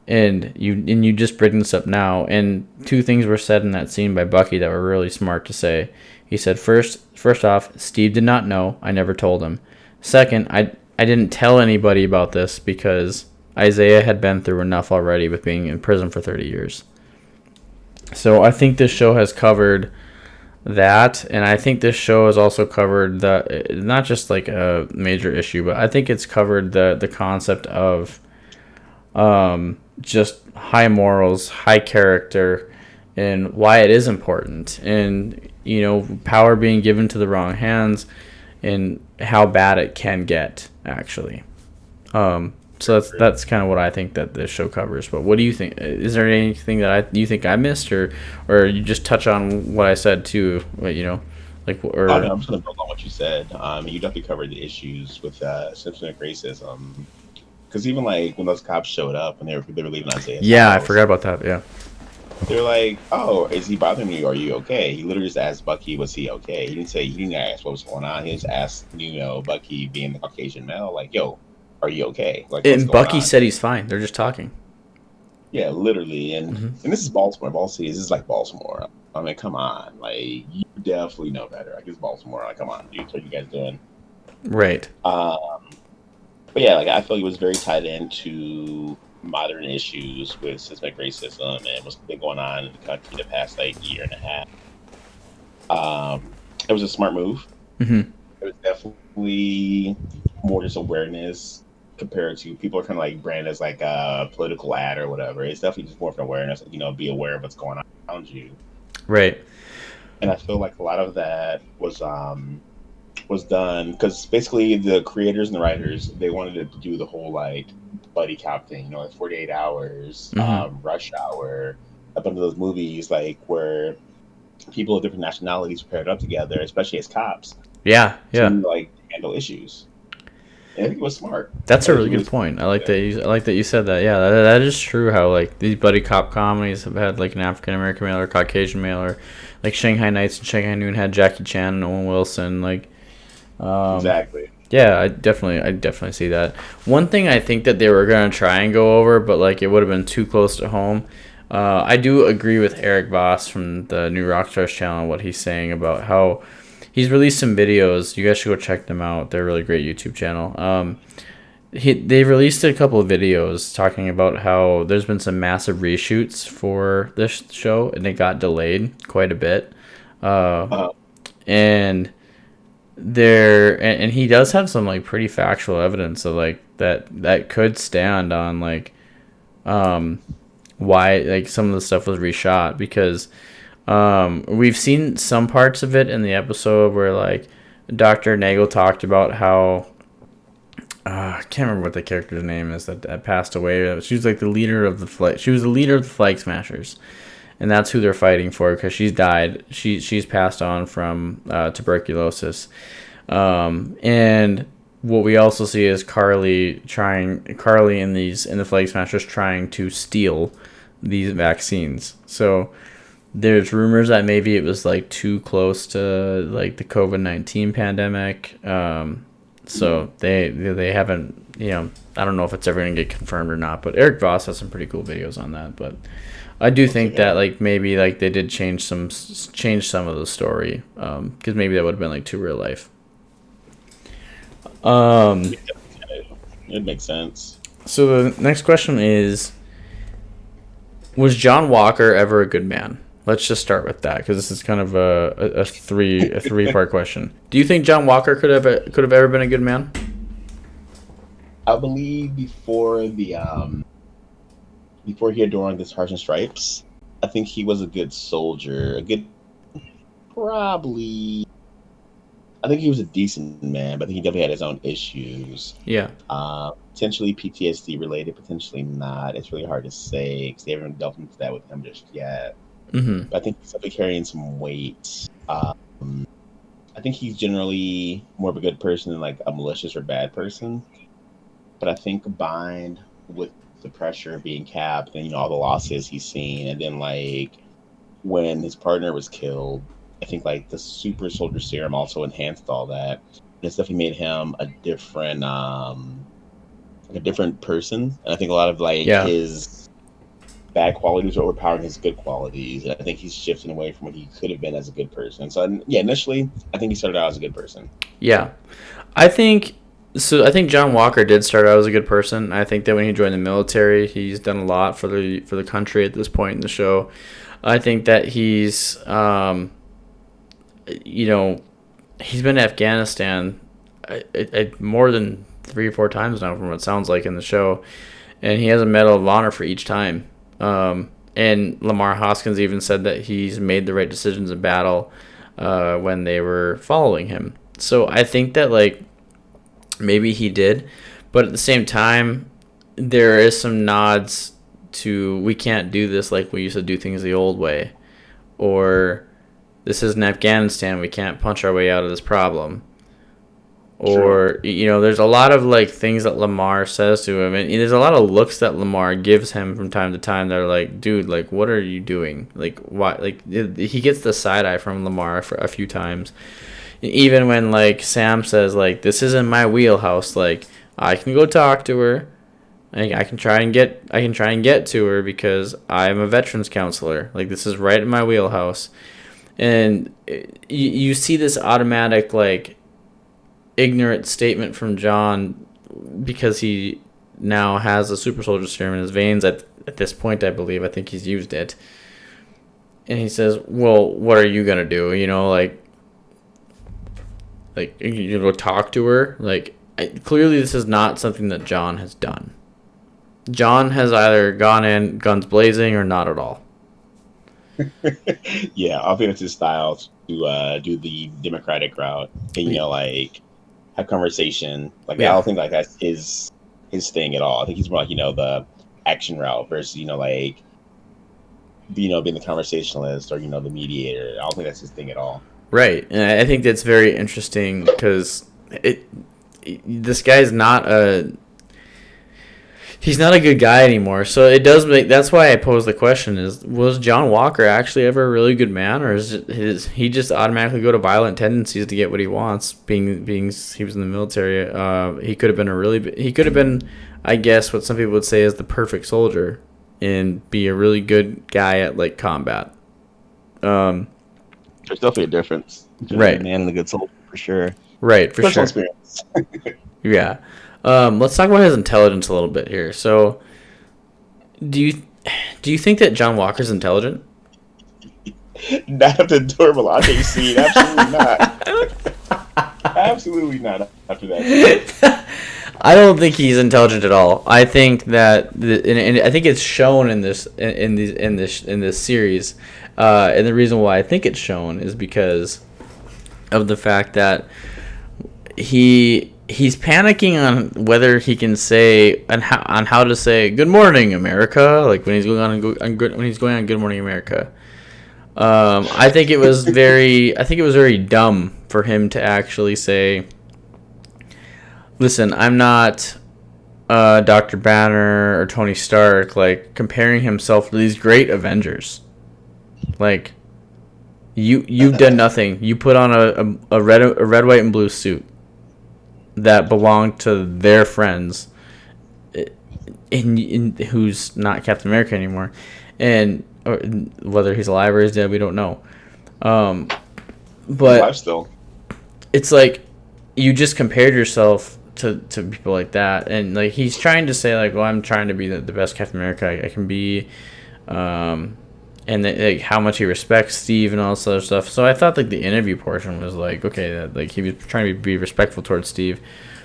and you just bring this up now? And two things were said in that scene by Bucky that were really smart to say. He said, first off, Steve did not know. I never told him. Second, I didn't tell anybody about this because Isaiah had been through enough already with being in prison for 30 years. So I think this show has covered that, and I think this show has also covered not just like a major issue, but I think it's covered the concept of just high morals, high character, and why it is important, and power being given to the wrong hands, and how bad it can get actually. So that's kind of what I think that this show covers. But what do you think? Is there anything that you think I missed, or you just touch on what I said too? Or no, I'm just gonna build on what you said. You definitely covered the issues with systemic racism, because even like when those cops showed up and they were leaving Isaiah's house, I forgot about that. Yeah, they're like, "Oh, is he bothering you? Are you okay?" He literally just asked Bucky, "Was he okay?" He didn't ask what was going on. He just asked, Bucky being the Caucasian male, like, "Yo, are you okay?" Like, and Bucky said he's fine. They're just talking. Yeah, literally, and this is Baltimore. This is like Baltimore. I mean, come on, like, you definitely know better. Like, it's Baltimore. Like, come on, dude, what are you guys doing? Right. But yeah, like, I feel like it was very tied into modern issues with systemic racism and what's been going on in the country the past like year and a half. It was a smart move. Mm-hmm. It was definitely more just awareness compared to people are kind of like branded as like a political ad or whatever. It's definitely just more of an awareness, be aware of what's going on around you. Right. And I feel like a lot of that was done because basically the creators and the writers, they wanted to do the whole like buddy cop thing, like 48 Hours, Rush Hour, a bunch of those movies like where people of different nationalities were paired up together, especially as cops. Yeah. To like handle issues. And I think it was smart. That's a really good point. I like that you said that. Yeah, that is true. How like these buddy cop comedies have had like an African American male or Caucasian male, or like Shanghai Nights and Shanghai Noon had Jackie Chan and Owen Wilson. Like, exactly. Yeah, I definitely see that. One thing I think that they were gonna try and go over, but like it would have been too close to home. I do agree with Eric Voss from the New Rockstars channel, what he's saying about how he's released some videos. You guys should go check them out. They're a really great YouTube channel. They released a couple of videos talking about how there's been some massive reshoots for this show, and it got delayed quite a bit. And he does have some like pretty factual evidence of like that could stand on like why like some of the stuff was reshot, because we've seen some parts of it in the episode where like Dr. Nagel talked about how I can't remember what the character's name is that passed away. She was like the leader of the flag. She was the leader of the Flag Smashers, and that's who they're fighting for because she's died. She's passed on from tuberculosis, and what we also see is Carly in the Flag Smashers trying to steal these vaccines. So there's rumors that maybe it was like too close to like the COVID-19 pandemic. So they haven't, I don't know if it's ever going to get confirmed or not, but Eric Voss has some pretty cool videos on that. But I do think that like maybe like they did change some of the story, because maybe that would have been like too real life. It makes sense. So the next question is, was John Walker ever a good man? Let's just start with that because this is kind of a three-part question. Do you think John Walker could have ever been a good man? I believe before he adorned the Stars and Stripes, I think he was a good soldier. Probably. I think he was a decent man, but I think he definitely had his own issues. Yeah. Potentially PTSD related, potentially not. It's really hard to say because they haven't delved into that with him just yet. Mm-hmm. But I think he's definitely carrying some weight. I think he's generally more of a good person than like a malicious or bad person. But I think combined with the pressure of being capped and all the losses he's seen, and then like when his partner was killed, I think like the super soldier serum also enhanced all that. And it's definitely made him a different person. And I think a lot of like his bad qualities are overpowering his good qualities. And I think he's shifting away from what he could have been as a good person. So yeah, initially I think he started out as a good person. Yeah. I think John Walker did start out as a good person. I think that when he joined the military, he's done a lot for the country at this point in the show. I think that he's he's been to Afghanistan more than 3 or 4 times now from what it sounds like in the show. And he has a Medal of Honor for each time. And Lamar Hoskins even said that he's made the right decisions in battle when they were following him. So I think that like maybe he did. But at the same time, there is some nods to we can't do this like we used to do things the old way. Or this isn't Afghanistan, we can't punch our way out of this problem. Or, there's a lot of like things that Lamar says to him, and there's a lot of looks that Lamar gives him from time to time that are like, dude, like, what are you doing? Like, why? Like, he gets the side eye from Lamar for a few times. Even when like Sam says like, this isn't my wheelhouse, like, I can go talk to her. I can try and get to her because I'm a veterans counselor. Like, this is right in my wheelhouse. And you see this automatic, like, ignorant statement from John because he now has a super soldier serum in his veins at this point, I believe. I think he's used it. And he says, well, what are you going to do? Like, you go talk to her? Like, clearly this is not something that John has done. John has either gone in guns blazing or not at all. Yeah, I think it's his style to do the democratic route and like have conversation. Like I don't think like that's his thing at all. I think he's more like the action route versus like being the conversationalist or the mediator. I don't think that's his thing at all. Right, and I think that's very interesting because this guy's not he's not a good guy anymore. So it does make, that's why I pose the question was John Walker actually ever a really good man, or he just automatically go to violent tendencies to get what he wants being he was in the military? He could have been I guess what some people would say is the perfect soldier and be a really good guy at like combat. There's definitely a difference between a man and a good soldier for sure. Right, for Personal sure. Experience. Yeah. Let's talk about his intelligence a little bit here. So, do you think that John Walker's intelligent? Not after the Dorbalake scene. Absolutely not. Absolutely not after that. I don't think he's intelligent at all. I think that, and I think it's shown in this series. And the reason why I think it's shown is because of the fact that he's panicking on whether he can say on how to say "Good morning, America," like when he's going on Good Morning America. I think it was very dumb for him to actually say, "Listen, I'm not Dr. Banner or Tony Stark," like comparing himself to these great Avengers. Like, you've done nothing. You put on a red, white, and blue suit that belonged to their friends, who's not Captain America anymore, and or whether he's alive or he's dead, we don't know. But he's alive still. It's like you just compared yourself to people like that, and like he's trying to say like, well, I'm trying to be the best Captain America I can be. and like how much he respects Steve and all this other stuff. So I thought like the interview portion was like okay, that like he was trying to be respectful towards Steve,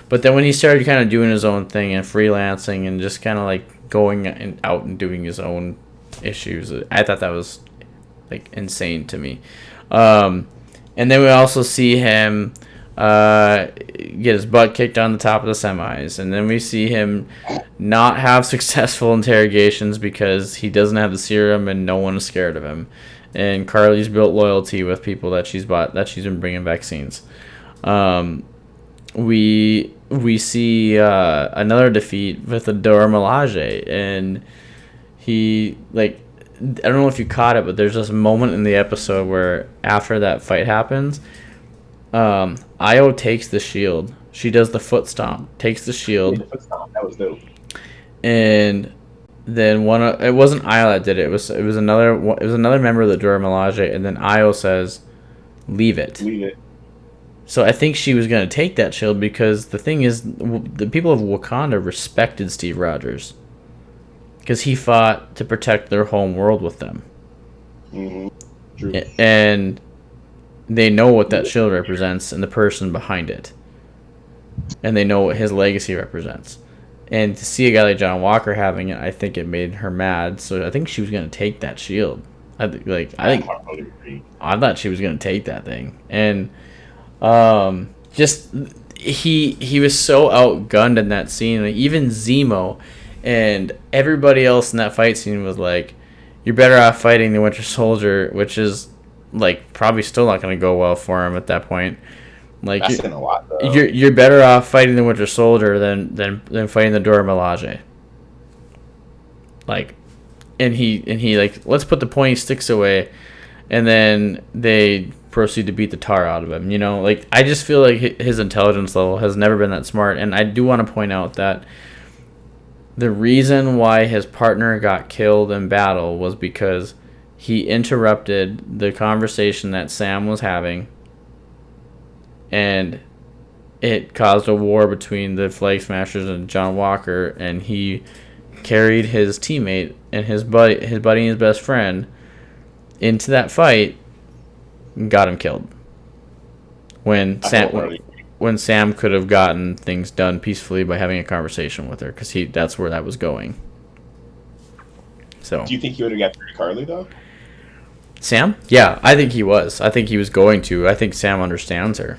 but then when he started kind of doing his own thing and freelancing and just kind of like going out and doing his own issues, I thought that was like insane to me. And then we also see him get his butt kicked on the top of the semis, and then we see him not have successful interrogations because he doesn't have the serum and no one is scared of him. And Carly's built loyalty with people that she's been bringing vaccines. We see another defeat with the Dora Milaje, and he like I don't know if you caught it, but there's this moment in the episode where after that fight happens, Io takes the shield. She does the foot stomp, takes the shield. The foot stomp. That was dope. And then it wasn't Io that did it. It was another member of the Dora Milaje, and then Io says, "Leave it." Leave it. So I think she was going to take that shield because the thing is, the people of Wakanda respected Steve Rogers because he fought to protect their home world with them. Mm-hmm. True. And they know what that shield represents and the person behind it. And they know what his legacy represents. And to see a guy like John Walker having it, I think it made her mad. So I think she was going to take that shield. I thought she was going to take that thing. And just he was so outgunned in that scene. Like, even Zemo and everybody else in that fight scene was like, you're better off fighting the Winter Soldier, which is like probably still not going to go well for him at that point. Like, that's in a lot, though. You're better off fighting the Winter Soldier than fighting the Dora Milaje. Like, and he like, let's put the pointy sticks away, and then they proceed to beat the tar out of him. You know, like, I just feel like his intelligence level has never been that smart. And I do want to point out that the reason why his partner got killed in battle was because he interrupted the conversation that Sam was having, and it caused a war between the Flag Smashers and John Walker, and he carried his teammate and his buddy and his best friend into that fight and got him killed. When Sam could have gotten things done peacefully by having a conversation with her, because that's where that was going. So, do you think he would have got through to Carly, though? Sam? Yeah, I think he was. I think he was going to. I think Sam understands her.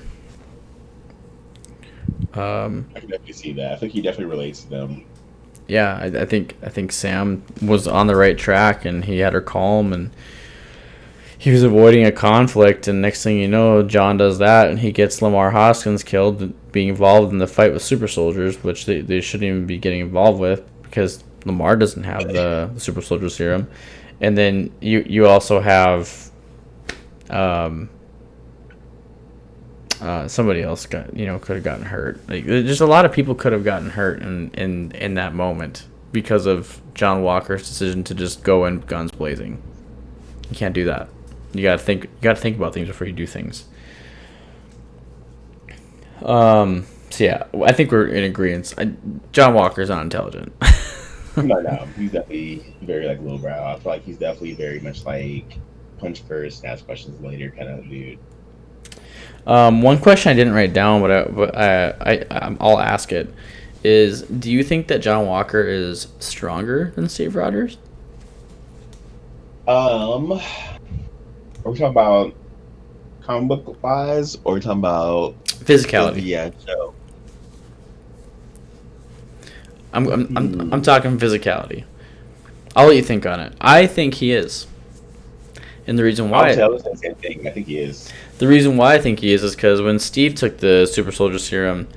I can definitely see that. I think he definitely relates to them. Yeah, I think Sam was on the right track, and he had her calm, and he was avoiding a conflict. And next thing you know, John does that, and he gets Lamar Hoskins killed, being involved in the fight with super soldiers, which they shouldn't even be getting involved with because Lamar doesn't have the super soldier serum. And then you also have somebody else could have gotten hurt. Like, just a lot of people could have gotten hurt in that moment because of John Walker's decision to just go in guns blazing. You can't do that. You gotta think about things before you do things. So yeah, I think we're in agreement. John Walker's not intelligent. No, he's definitely very like lowbrow. I feel like he's definitely very much like punch first, ask questions later kind of dude. One question I didn't write down, but I'll ask it. Is, do you think that John Walker is stronger than Steve Rogers? Are we talking about comic book wise, or are we talking about physicality? Yeah, show. I'm talking physicality. I'll let you think on it. I think he is, and the reason why I was saying the same thing. I think he is. The reason why I think he is because when Steve took the super soldier serum,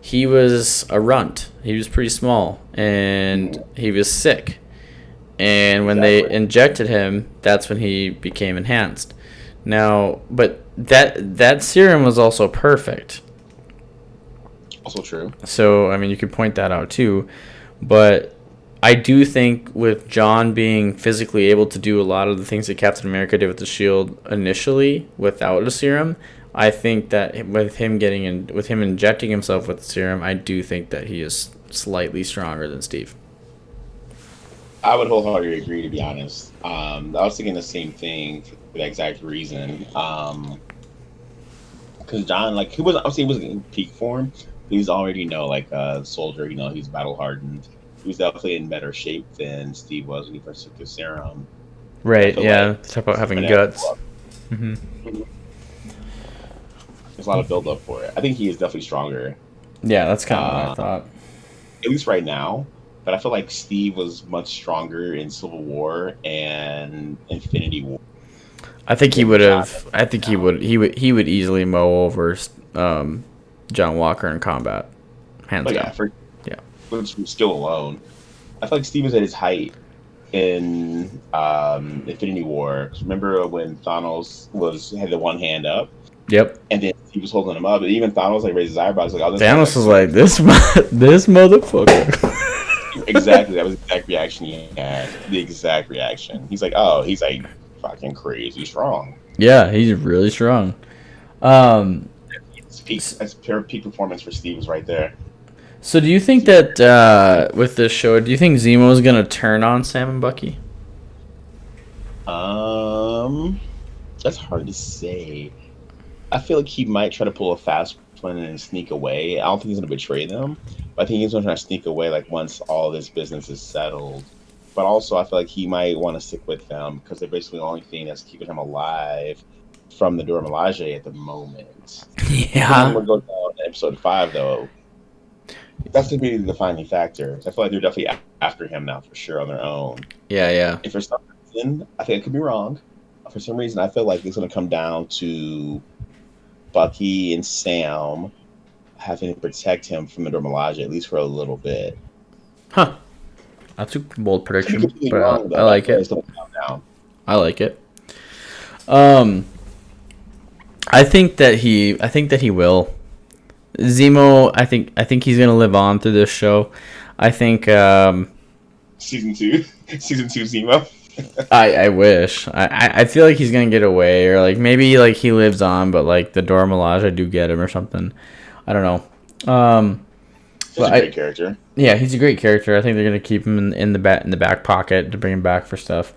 he was a runt. He was pretty small, and he was sick. And when they injected him, that's when he became enhanced. Now, but that serum was also perfect. Also true. So, I mean, you could point that out too. But I do think with John being physically able to do a lot of the things that Captain America did with the shield initially without a serum, I think that with him injecting himself with the serum, I do think that he is slightly stronger than Steve. I would wholeheartedly agree, to be honest. I was thinking the same thing for that exact reason. Because John, like, he was obviously he wasn't in peak form. He's already like a soldier. He's battle hardened. He was definitely in better shape than Steve was when he first took the serum. But I Right? feel Yeah. like Talk about having gonna have to guts. go up. There's a lot of build up for it. I think he is definitely stronger, Yeah, that's kind of what I uh, thought. at least right now. But I feel like Steve was much stronger in Civil War and Infinity War I think he than would John have. is I right think he now. would. He would easily mow over John Walker in combat, hands But yeah, down. for Yeah. from skill alone, I feel like Steve was at his height in Infinity War. 'Cause remember when Thanos had the one hand up, Yep. and then he was holding him up, and even Thanos like raised his eyebrows, like, "Oh, this guy's Thanos like was super." like this motherfucker. Exactly, that was the exact reaction he had. The exact reaction. He's like, "Oh, he's like fucking crazy strong." Yeah, he's really strong. Um, It's peak. That's pure peak performance for Steve was right there. so do you think that with this show, do you think Zemo is gonna turn on Sam and Bucky? Um, that's hard to say. I feel like he might try to pull a fast one and sneak away. I don't think he's going to betray them, but I think he's going to try to sneak away like once all this business is settled. But also, I feel like he might want to stick with them because they're basically the only thing that's keeping him alive from the Dora Milaje at the moment. Depending on Yeah. what goes on in episode 5, though, that's going to be the defining factor. I feel like they're definitely after him now for sure on their own. Yeah, yeah. If for some reason, I think I could be wrong. For some reason, I feel like it's going to come down to Bucky and Sam having to protect him from the Dormilaje, at least for a little bit. Huh. That's a bold Could be prediction, completely but wrong, I though. I like feel like it. it's going to calm down. I like it. Um, I think that he will. Zemo, I think he's gonna live on through this show. I think Season 2. Season 2 Zemo. I wish. I feel like he's gonna get away, or like maybe like he lives on, but like the Dora Milaje do get him or something. I don't know. Such But a great character. yeah, he's a great character. I think they're gonna keep him in the back pocket to bring him back for stuff.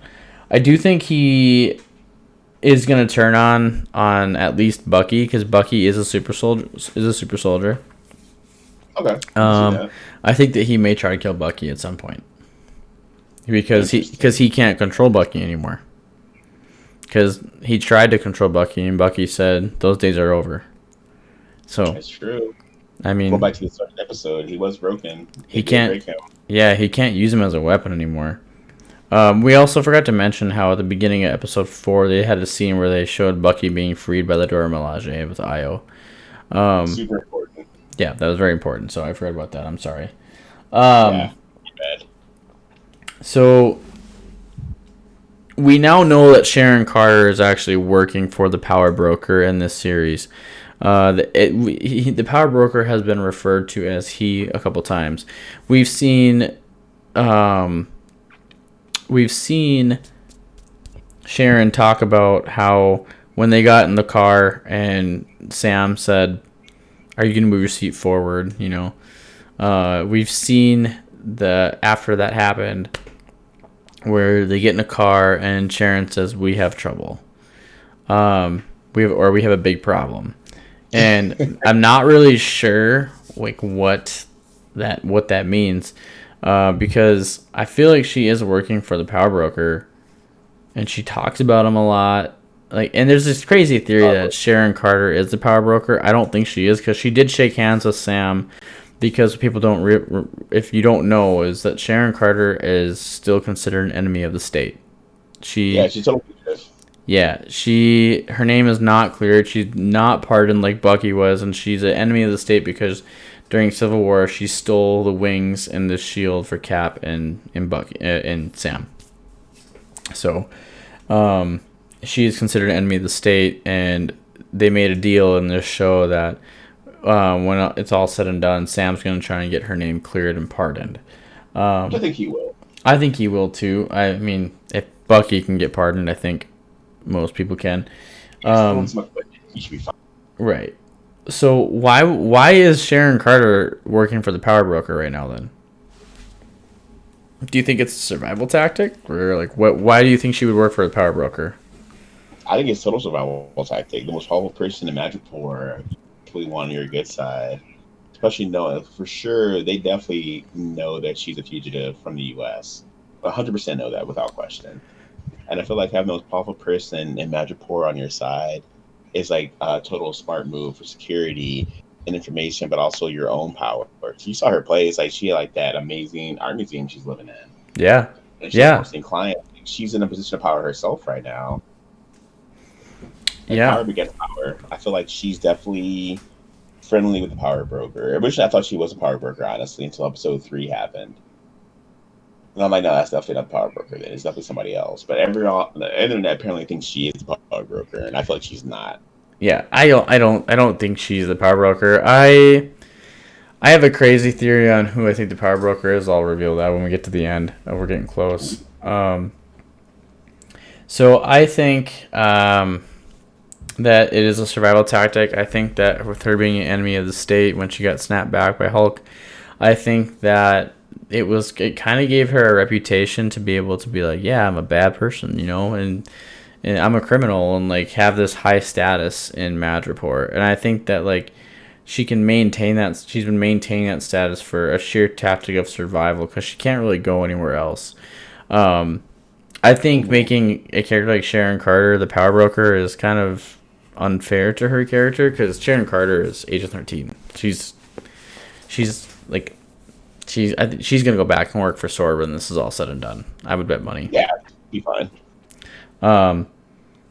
I do think he is gonna turn on at least Bucky, because Bucky is a super soldier. Okay. I can see that. I think that he may try to kill Bucky at some point because he can't control Bucky anymore. Because he tried to control Bucky and Bucky said those days are over. So That's true. I Go mean, back to the second episode. He was broken. he It did can't. break him. Yeah, he can't use him as a weapon anymore. We also forgot to mention how at the beginning of episode 4 they had a scene where they showed Bucky being freed by the Dora Milaje with Io. Super important. Yeah, that was very important. So I forgot about that. I'm sorry. Yeah. Bad. So we now know that Sharon Carter is actually working for the Power Broker in this series. The Power Broker has been referred to as he a couple times. We've seen Sharon talk about how when they got in the car and Sam said, "Are you going to move your seat forward?" We've seen after that happened, where they get in a car and Sharon says, "We have trouble. We have a big problem," and I'm not really sure like what that means, because I feel like she is working for the Power Broker, and she talks about him a lot. Like, and there's this crazy theory that Sharon Carter is the Power Broker. I don't think she is, because she did shake hands with Sam. Because people if you don't know, is that Sharon Carter is still considered an enemy of the state. She told me this. Yeah, her name is not cleared. She's not pardoned like Bucky was, and she's an enemy of the state because during Civil War she stole the wings and the shield for Cap and Bucky and Sam. So, she is considered an enemy of the state, and they made a deal in this show that when it's all said and done, Sam's going to try and get her name cleared and pardoned. I think he will. I think he will too. I mean, if Bucky can get pardoned, I think most people can. He should be fine. Right. So why is Sharon Carter working for the Power Broker right now then? Do you think it's a survival tactic, or like what? Why do you think she would work for the power broker? I think it's total survival tactic. The most powerful person in Magic Four, definitely one on your good side. Especially knowing for sure, they definitely know that she's a fugitive from the U.S. 100% know that without question. And I feel like having the most powerful person in Madripoor on your side is like a total smart move for security and information, but also your own power. You saw her play; it's like she had like that amazing art museum she's living in, Yeah, and she's yeah, hosting clients. She's in a position of power herself right now, and yeah. power begets power. I feel like she's definitely friendly with the power broker. Originally, I thought she was a power broker, honestly, until episode 3 happened. And I'm like, no, that's definitely not the power broker. Then it's definitely somebody else. But everyone on the internet apparently thinks she is the power broker, and I feel like she's not. Yeah, I don't think she's the power broker. I have a crazy theory on who I think the power broker is. I'll reveal that when we get to the end. We're getting close. So I think that it is a survival tactic. I think that with her being an enemy of the state when she got snapped back by Hulk, I think that it kind of gave her a reputation to be able to be like, yeah, I'm a bad person, and I'm a criminal, and like have this high status in Madripoor. And I think that like she can maintain that. She's been maintaining that status for a sheer tactic of survival because she can't really go anywhere else. I think making a character like Sharon Carter the power broker is kind of unfair to her character because Sharon Carter is Agent 13. She's like she's gonna go back and work for Sword when this is all said and done. I would bet money. Yeah, be fine.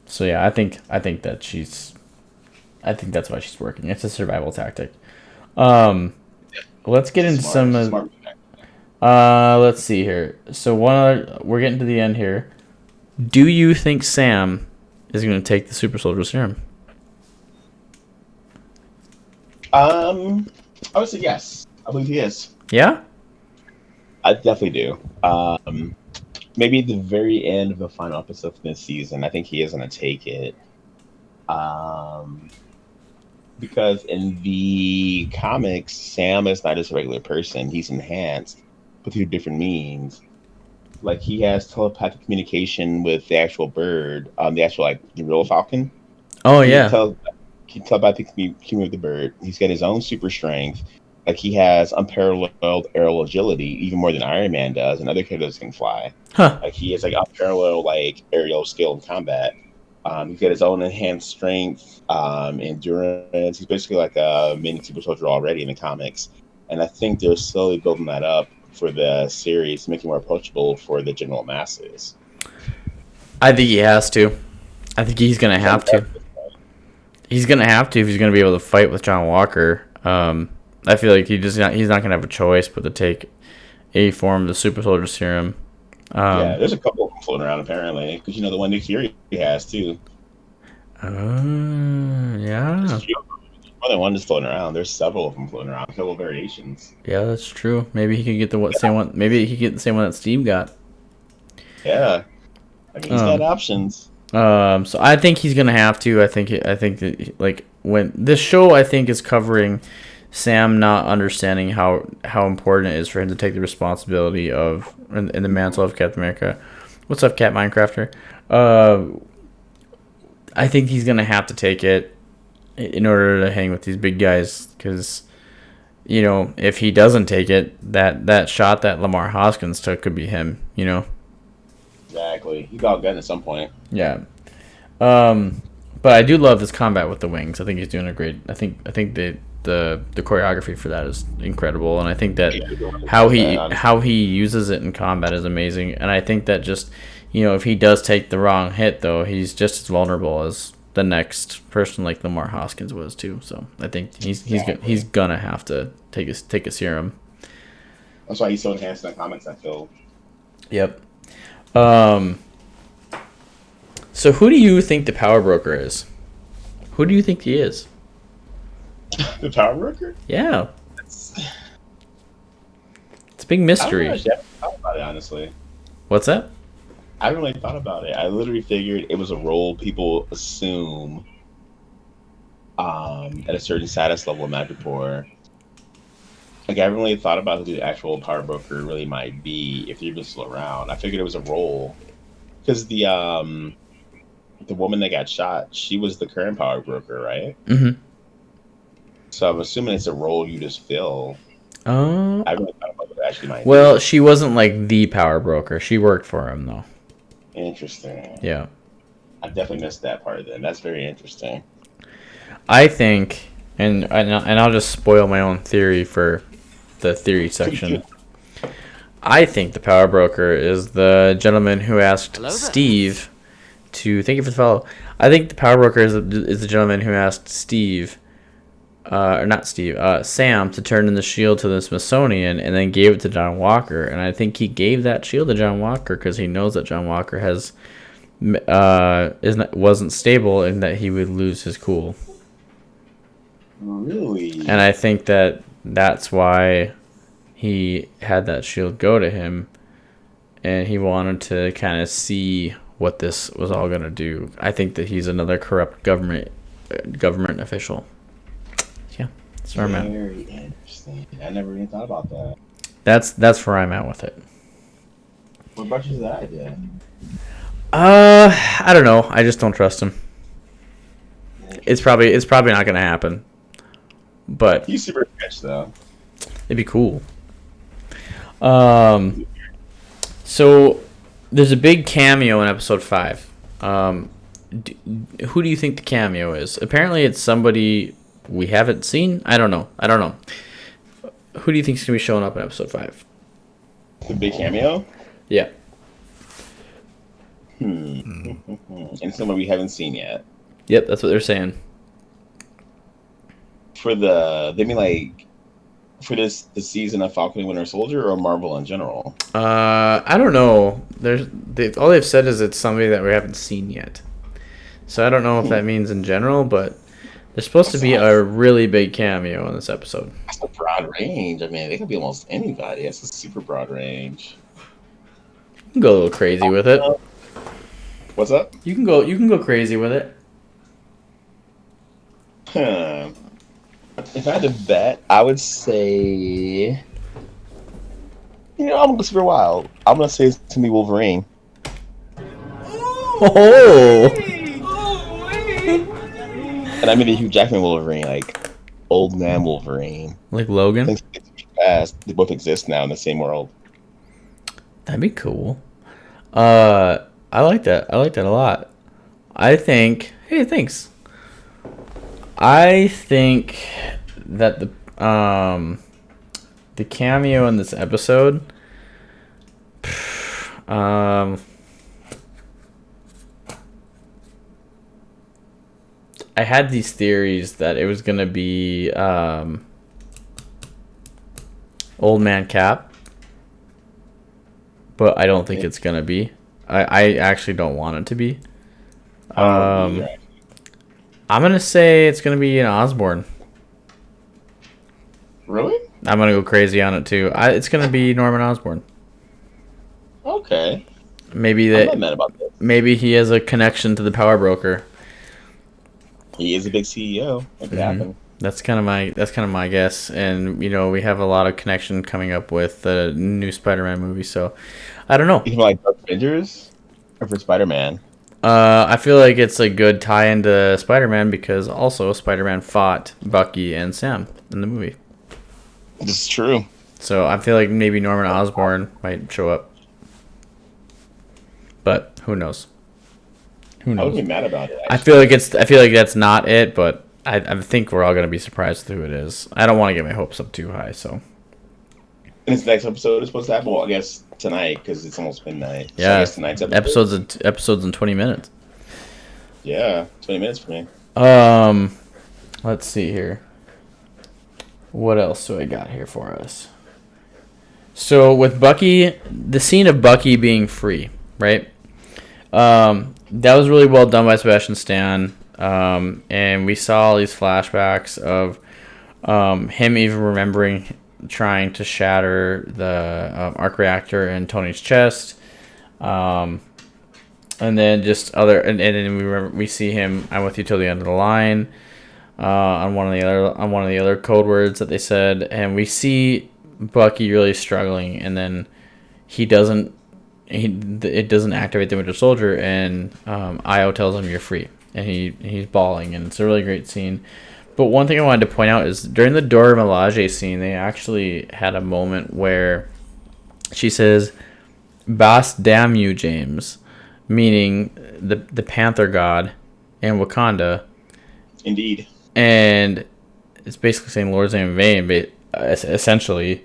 So yeah, I think that I think that's why she's working. It's a survival tactic. Let's get into some of. Let's see here. So we're getting to the end here. Do you think Sam is going to take the Super Soldier Serum? I would say yes. I believe he is. Yeah? I definitely do. Maybe at the very end of the final episode of this season, I think he is going to take it. Because in the comics, Sam is not just a regular person. He's enhanced, but through different means. Like he has telepathic communication with the actual bird, the actual like the real falcon. Oh, He yeah. can telepathic communicate with the bird. He's got his own super strength. Like he has unparalleled aerial agility, even more than Iron Man does, and other characters can fly. Huh. Like he has like unparalleled like aerial skill in combat. He's got his own enhanced strength, endurance. He's basically like a mini super soldier already in the comics, and I think they're slowly building that up for the series to make it more approachable for the general masses. I think he has to. I think he's going to have to. He's going to have to if he's going to be able to fight with John Walker. I feel like he's not going to have a choice but to take a form of the Super Soldier Serum. Yeah, there's a couple of them floating around apparently, because the one Nick Fury has too. Yeah. There's more than one just floating around. There's several of them floating around, several variations. Yeah, that's true. Maybe he could get the same one. Maybe he could get the same one that Steve got. Yeah, I mean he's got options. So I think he's gonna have to. I think that like when this show I think is covering Sam not understanding how important it is for him to take the responsibility of in the mantle of Captain America. What's up, Cat Minecrafter? I think he's gonna have to take it in order to hang with these big guys because if he doesn't take it, that shot that Lamar Hoskins took could be him. Exactly. He got gun at some point. Yeah. But I do love his combat with the wings. I think he's doing a great. I think the choreography for that is incredible, and I think that how he uses it in combat is amazing. And I think that just if he does take the wrong hit, though, he's just as vulnerable as the next person like Lamar Hoskins was too. So I think he's gonna have to take a serum. That's why he's so enhanced in the comics, I feel. Yep. So who do you think the power broker is? Who do you think he is? The power broker? Yeah. It's a big mystery. I haven't thought about it, honestly. What's that? I haven't really thought about it. I literally figured it was a role people assume at a certain status level in Madripoor. Like I haven't really thought about who the actual power broker really might be if you're even still around. I figured it was a role because the woman that got shot, she was the current power broker, right? Mm-hmm. So I'm assuming it's a role you just fill. Uh, I haven't really thought about what it actually might well, be. she wasn't like the power broker. She worked for him though. Interesting. Yeah. I definitely missed that part. Then that's very interesting. I think, and I'll just spoil my own theory for the theory section. I think the power broker is the gentleman who asked Steve to thank you for the follow. I think the power broker is the gentleman who asked Steve, or not Steve, Sam to turn in the shield to the Smithsonian and then gave it to John Walker. And I think he gave that shield to John Walker because he knows that John Walker wasn't stable and that he would lose his cool. Really? And I think that's why he had that shield go to him, and he wanted to kind of see what this was all going to do. I think that he's another corrupt government official. Yeah, that's where I'm at. Very interesting. I never even thought about that. That's where I'm at with it. What brought you to that idea? I don't know. I just don't trust him. It's probably not going to happen. But He's super rich, though. it'd be cool. So there's a big cameo in episode 5. Who do you think the cameo is? Apparently it's somebody we haven't seen. I don't know. Who do you think is going to be showing up in episode 5? The big cameo? Yeah. And someone we haven't seen yet. Yep, that's what they're saying. For the season of Falcon and Winter Soldier or Marvel in general? I don't know. All they've said is it's somebody that we haven't seen yet. So I don't know if that means in general, but there's supposed to be a really big cameo in this episode. That's a broad range. I mean, they could be almost anybody. That's a super broad range. You can go a little crazy with it. What's up? You can go crazy with it. If I had to bet, I would say, I'm gonna go super wild. I'm gonna say it's to me Wolverine. Oh! And I mean the Hugh Jackman Wolverine, like old man Wolverine. Like Logan? Things get to be fast. They both exist now in the same world. That'd be cool. I like that. I like that a lot. I think. Hey, thanks. I think that the cameo in this episode, I had these theories that it was gonna be Old Man Cap, but I don't think it's gonna be. I actually don't want it to be. I'm gonna say it's gonna be an Osborn. Really? I'm gonna go crazy on it too. It's gonna be Norman Osborn. Okay. Maybe I'm not mad about this. Maybe he has a connection to the power broker. He is a big CEO. It could happen. That's kind of my guess. And we have a lot of connection coming up with the new Spider-Man movie. So I don't know. Even like Avengers or for Spider-Man. I feel like it's a good tie into Spider-Man because also Spider-Man fought Bucky and Sam in the movie. This is true. So I feel like maybe Norman Osborn might show up. But who knows? Who knows? I wouldn't be mad about it. I feel like that's not it, but I think we're all gonna be surprised with who it is. I don't want to get my hopes up too high, so. And this next episode is supposed to happen, well, I guess tonight because it's almost midnight. Yeah, so I guess tonight's episodes in 20 minutes. Yeah, 20 minutes for me. Let's see here. What else do I got here for us? So with Bucky, the scene of Bucky being free, right? That was really well done by Sebastian Stan. And we saw all these flashbacks of him even remembering trying to shatter the arc reactor in Tony's chest. And then just other, and then we see him, I'm with you till the end of the line. on one of the other code words that they said, and we see Bucky really struggling, and then it doesn't activate the Winter Soldier, and Io tells him you're free, and he's bawling, and it's a really great scene. But one thing I wanted to point out is during the Dora Milaje scene, they actually had a moment where she says, "Boss, damn you, James," meaning the Panther God in Wakanda. Indeed. And it's basically saying Lord's name in vain, essentially.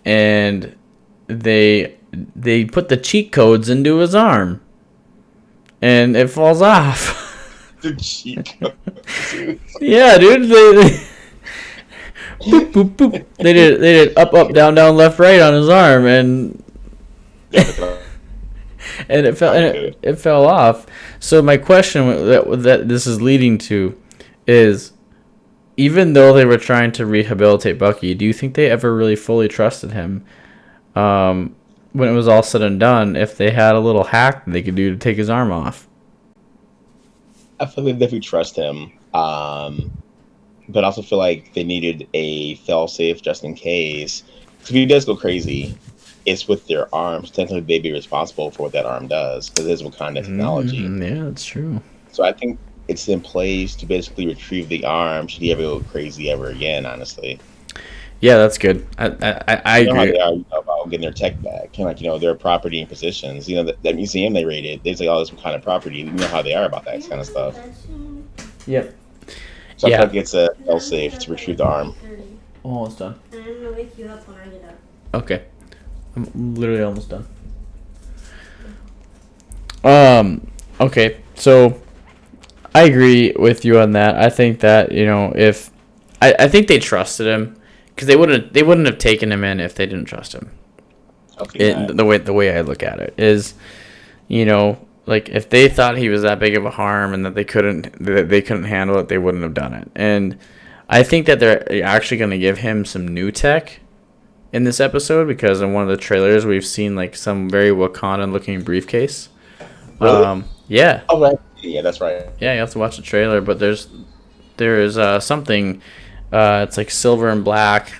And they put the cheat codes into his arm, and it falls off. The cheat codes. Yeah, dude. They boop boop boop. They did up up down down left right on his arm, and and it fell off. So my question that this is leading to is, even though they were trying to rehabilitate Bucky, do you think they ever really fully trusted him? When it was all said and done, if they had a little hack they could do to take his arm off. I feel like they definitely trust him, but I also feel like they needed a fail-safe just in case. Because if he does go crazy, it's with their arms. Technically, they'd be responsible for what that arm does, because it is Wakanda technology. Yeah, that's true. So I think it's in place to basically retrieve the arm should he ever go crazy ever again, honestly. Yeah, that's good. I you know agree. how they are about getting their tech back. And their property and positions. That museum they raided, there's all this kind of property. You know how they are about that kind of stuff. Yep. So I feel like it's a fail-safe to retrieve the arm. Almost done. I'm gonna wake you up when I get up. Okay. I'm literally almost done. Okay, so I agree with you on that. I think that, if I think they trusted him, because they wouldn't have taken him in if they didn't trust him. Okay. The way I look at it is, like if they thought he was that big of a harm and that they couldn't handle it, they wouldn't have done it. And I think that they're actually going to give him some new tech in this episode, because in one of the trailers we've seen like some very Wakandan looking briefcase. Really? Yeah. Oh, right. Yeah, that's right. Yeah, you have to watch the trailer, but there is something. It's like silver and black.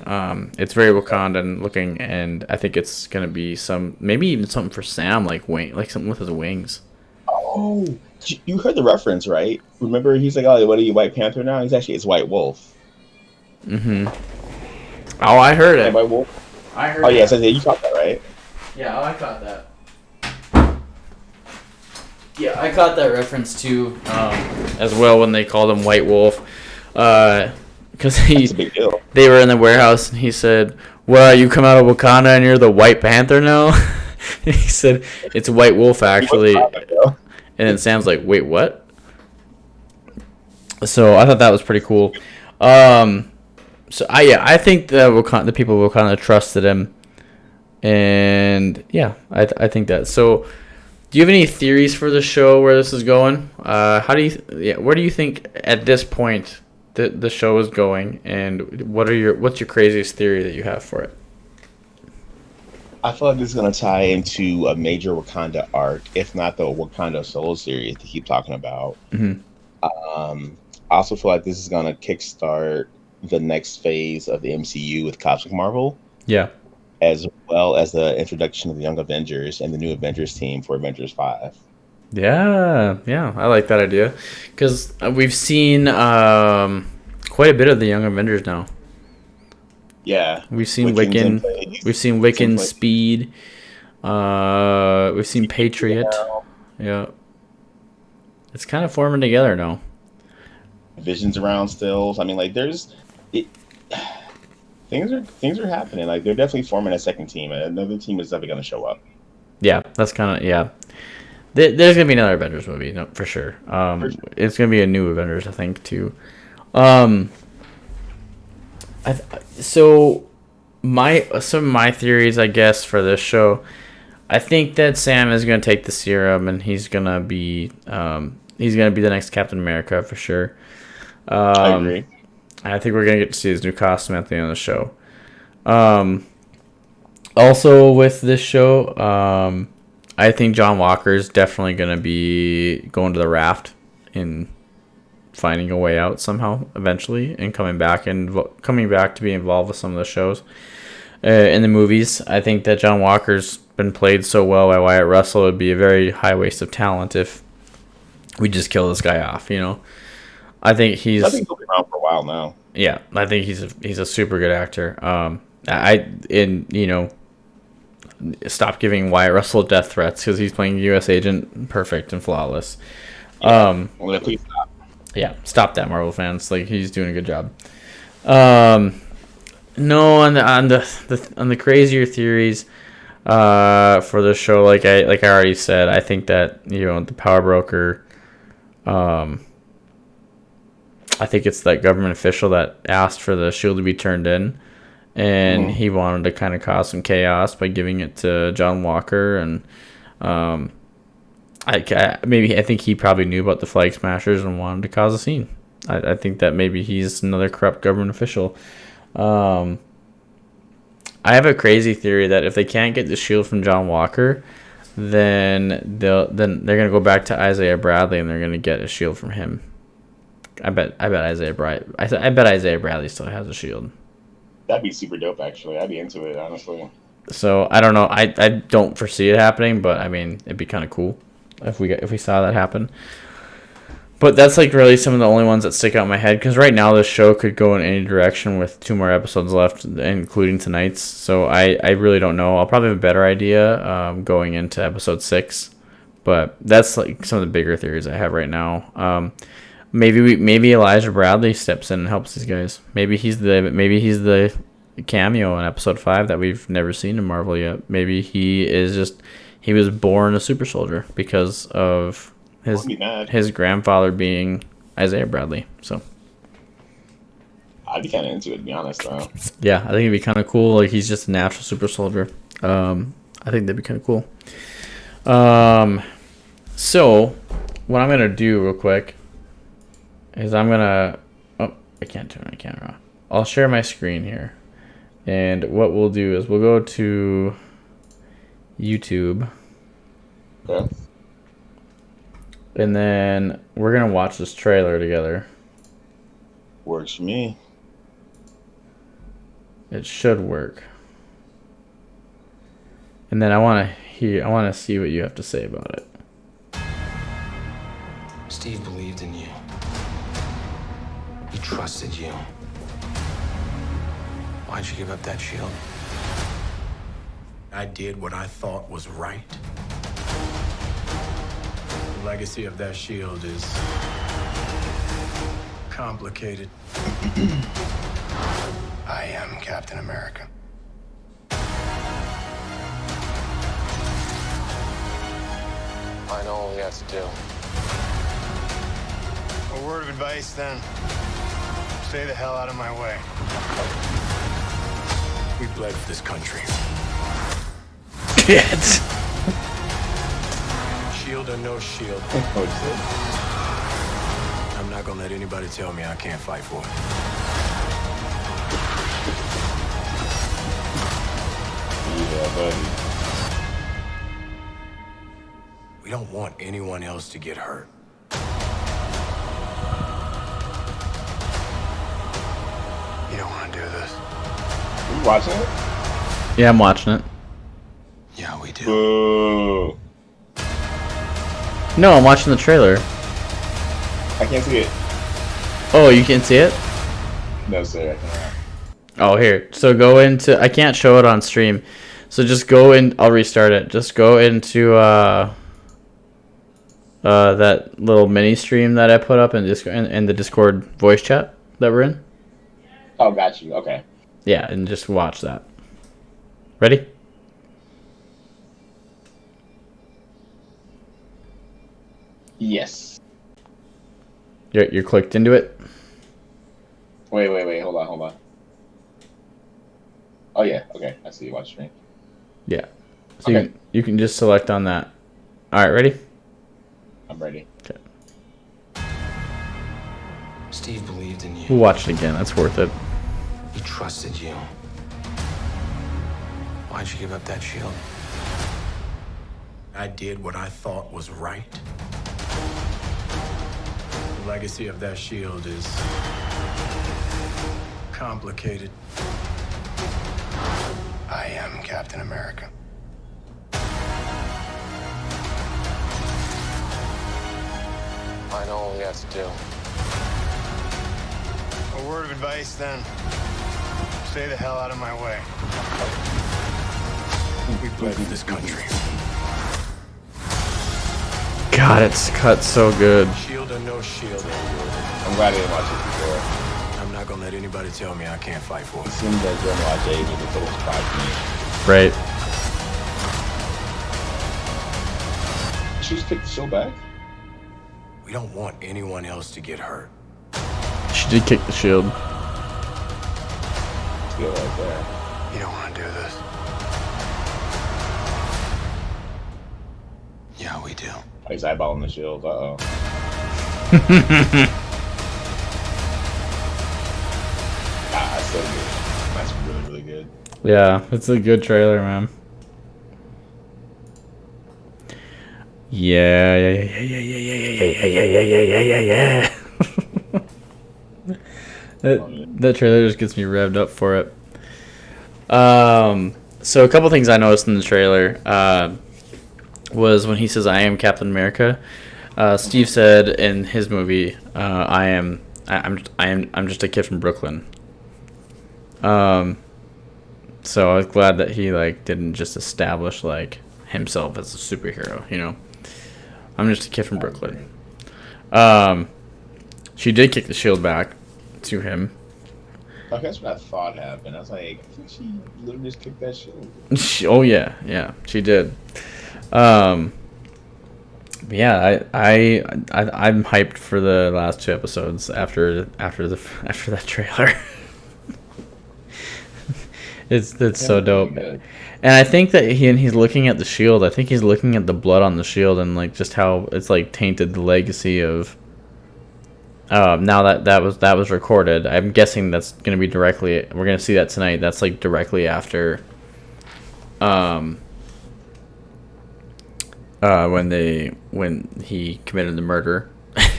It's very Wakandan looking, and I think it's gonna be maybe even something for Sam, like something with his wings. Oh, you heard the reference, right? Remember, he's like, "Oh, what are you, White Panther now?" It's White Wolf. Mm-hmm. Oh, I heard it. White Wolf. I heard. Oh yeah, so you caught that, right? Yeah, I caught that. Yeah, I caught that reference too, as well, when they called him White Wolf, because That's a big deal. they were in the warehouse and he said, "Well, you come out of Wakanda and you're the White Panther now." And he said, "It's White Wolf actually," and then Sam's like, "Wait, what?" So I thought that was pretty cool. So I think the people of Wakanda trusted him, and yeah, I think that. So, do you have any theories for the show, where this is going? Where do you think at this point the show is going, and what's your craziest theory that you have for it? I feel like this is going to tie into a major Wakanda arc, if not the Wakanda Solo series they keep talking about. Mm-hmm. I also feel like this is going to kickstart the next phase of the MCU with Cosmic Marvel. Yeah. As well as the introduction of the Young Avengers and the new Avengers team for Avengers 5. Yeah, I like that idea, because we've seen quite a bit of the Young Avengers now. Yeah, we've seen Wiccan, Speed, we've seen Patriot. Yeah, it's kind of forming together now. Vision's around still. I mean, like, things are happening. Like, they're definitely forming a second team. Another team is definitely going to show up. Yeah, that's kind of, yeah. There's gonna be another Avengers movie, no, for sure. It's gonna be a new Avengers, I think, too. So some of my theories, I guess, for this show, I think that Sam is gonna take the serum, and he's gonna be the next Captain America for sure. I agree. I think we're gonna get to see his new costume at the end of the show. Also with this show, I think John Walker is definitely going to be going to the raft in finding a way out somehow eventually and coming back to be involved with some of the shows in the movies. I think that John Walker's been played so well by Wyatt Russell. It would be a very high waste of talent if we just kill this guy off. I think he'll be around for a while now. Yeah, I think he's a super good actor. Stop giving Wyatt Russell death threats because he's playing U.S. agent perfect and flawless. Yeah. Please stop. Yeah, stop that, Marvel fans. Like, he's doing a good job. No, on the crazier theories for the show, like I already said, I think that the power broker. I think it's that government official that asked for the shield to be turned in, and he wanted to kind of cause some chaos by giving it to John Walker, and I think he probably knew about the Flag Smashers and wanted to cause a scene. I think that maybe he's another corrupt government official. I have a crazy theory that if they can't get the shield from John Walker, then they're gonna go back to Isaiah Bradley and they're gonna get a shield from him. I bet Isaiah Bradley still has a shield. That'd be super dope, actually. I'd be into it, honestly. So I don't know. I don't foresee it happening, but I mean, it'd be kind of cool if we saw that happen. But that's like really some of the only ones that stick out in my head, because right now this show could go in any direction with 2 more episodes left, including tonight's. So I really don't know. I'll probably have a better idea going into episode 6, but that's like some of the bigger theories I have right now. Maybe Elijah Bradley steps in and helps these guys. Maybe he's the cameo in episode 5 that we've never seen in Marvel yet. Maybe he was born a super soldier because of his grandfather being Isaiah Bradley. So I'd be kind of into it, to be honest, though. Yeah, I think it'd be kind of cool. Like, he's just a natural super soldier. I think that'd be kind of cool. So what I'm gonna do real quick is I can't turn my camera off. I'll share my screen here. And what we'll do is we'll go to YouTube. Okay. And then we're going to watch this trailer together. Works for me. It should work. And then I want to see what you have to say about it. Steve believed in you. He trusted you. Why'd you give up that shield? I did what I thought was right. The legacy of that shield is complicated. I am Captain America. I know all we have to do. A word of advice, then. Stay the hell out of my way. We bled for this country. Yes. Shield or no shield, I'm not gonna let anybody tell me I can't fight for it. Yeah, buddy. We don't want anyone else to get hurt. You don't want to do this. Are you watching it? Yeah, I'm watching it. Yeah, we do. Boo. No, I'm watching the trailer. I can't see it. Oh, you can't see it? No, sir, I cannot. Oh, here. So go into... I can't show it on stream. So just go in... I'll restart it. Just go into that little mini stream that I put up in the Discord voice chat that we're in. Oh, got you. Okay. Yeah, and just watch that. Ready? Yes. You're clicked into it? Wait. Hold on. Oh, yeah. Okay. I see you watch stream. Yeah. So Okay. you can just select on that. All right, ready? I'm ready. Okay. Steve believed in you. We'll watch it again. That's worth it. He trusted you. Why'd you give up that shield? I did what I thought was right. The legacy of that shield is complicated. I am Captain America. I know all we have to do. A word of advice, then. Stay the hell out of my way. We bled for this country. God, it's cut so good. Shield or no shield, I'm glad I didn't watch it before. I'm not gonna let anybody tell me I can't fight for As it. soon as I didn't watch it, it was 5 minutes. Right. She just picked the show back? We don't want anyone else to get hurt. She did kick the shield. Feel like that. You don't want to do this. Yeah, we do. He's eyeballing the shield. Uh-oh. That's so good. That's really, really good. Yeah, it's a good trailer, man. Yeah. That trailer just gets me revved up for it. So a couple things I noticed in the trailer was when he says "I am Captain America." Steve said in his movie, I'm just a kid from Brooklyn." So I was glad that he didn't just establish himself as a superhero. You know, I'm just a kid from Brooklyn. She did kick the shield back to him. Okay, that's what I thought happened. I was like, I think she literally just kicked that shield. Oh yeah, she did. Yeah, I'm hyped for the last 2 episodes after that trailer. It's so dope. Good. And I think that he's looking at the shield. I think he's looking at the blood on the shield and just how it's tainted the legacy of. Now that was recorded, I'm guessing that's gonna be directly. We're gonna see that tonight. That's directly after. When he committed the murder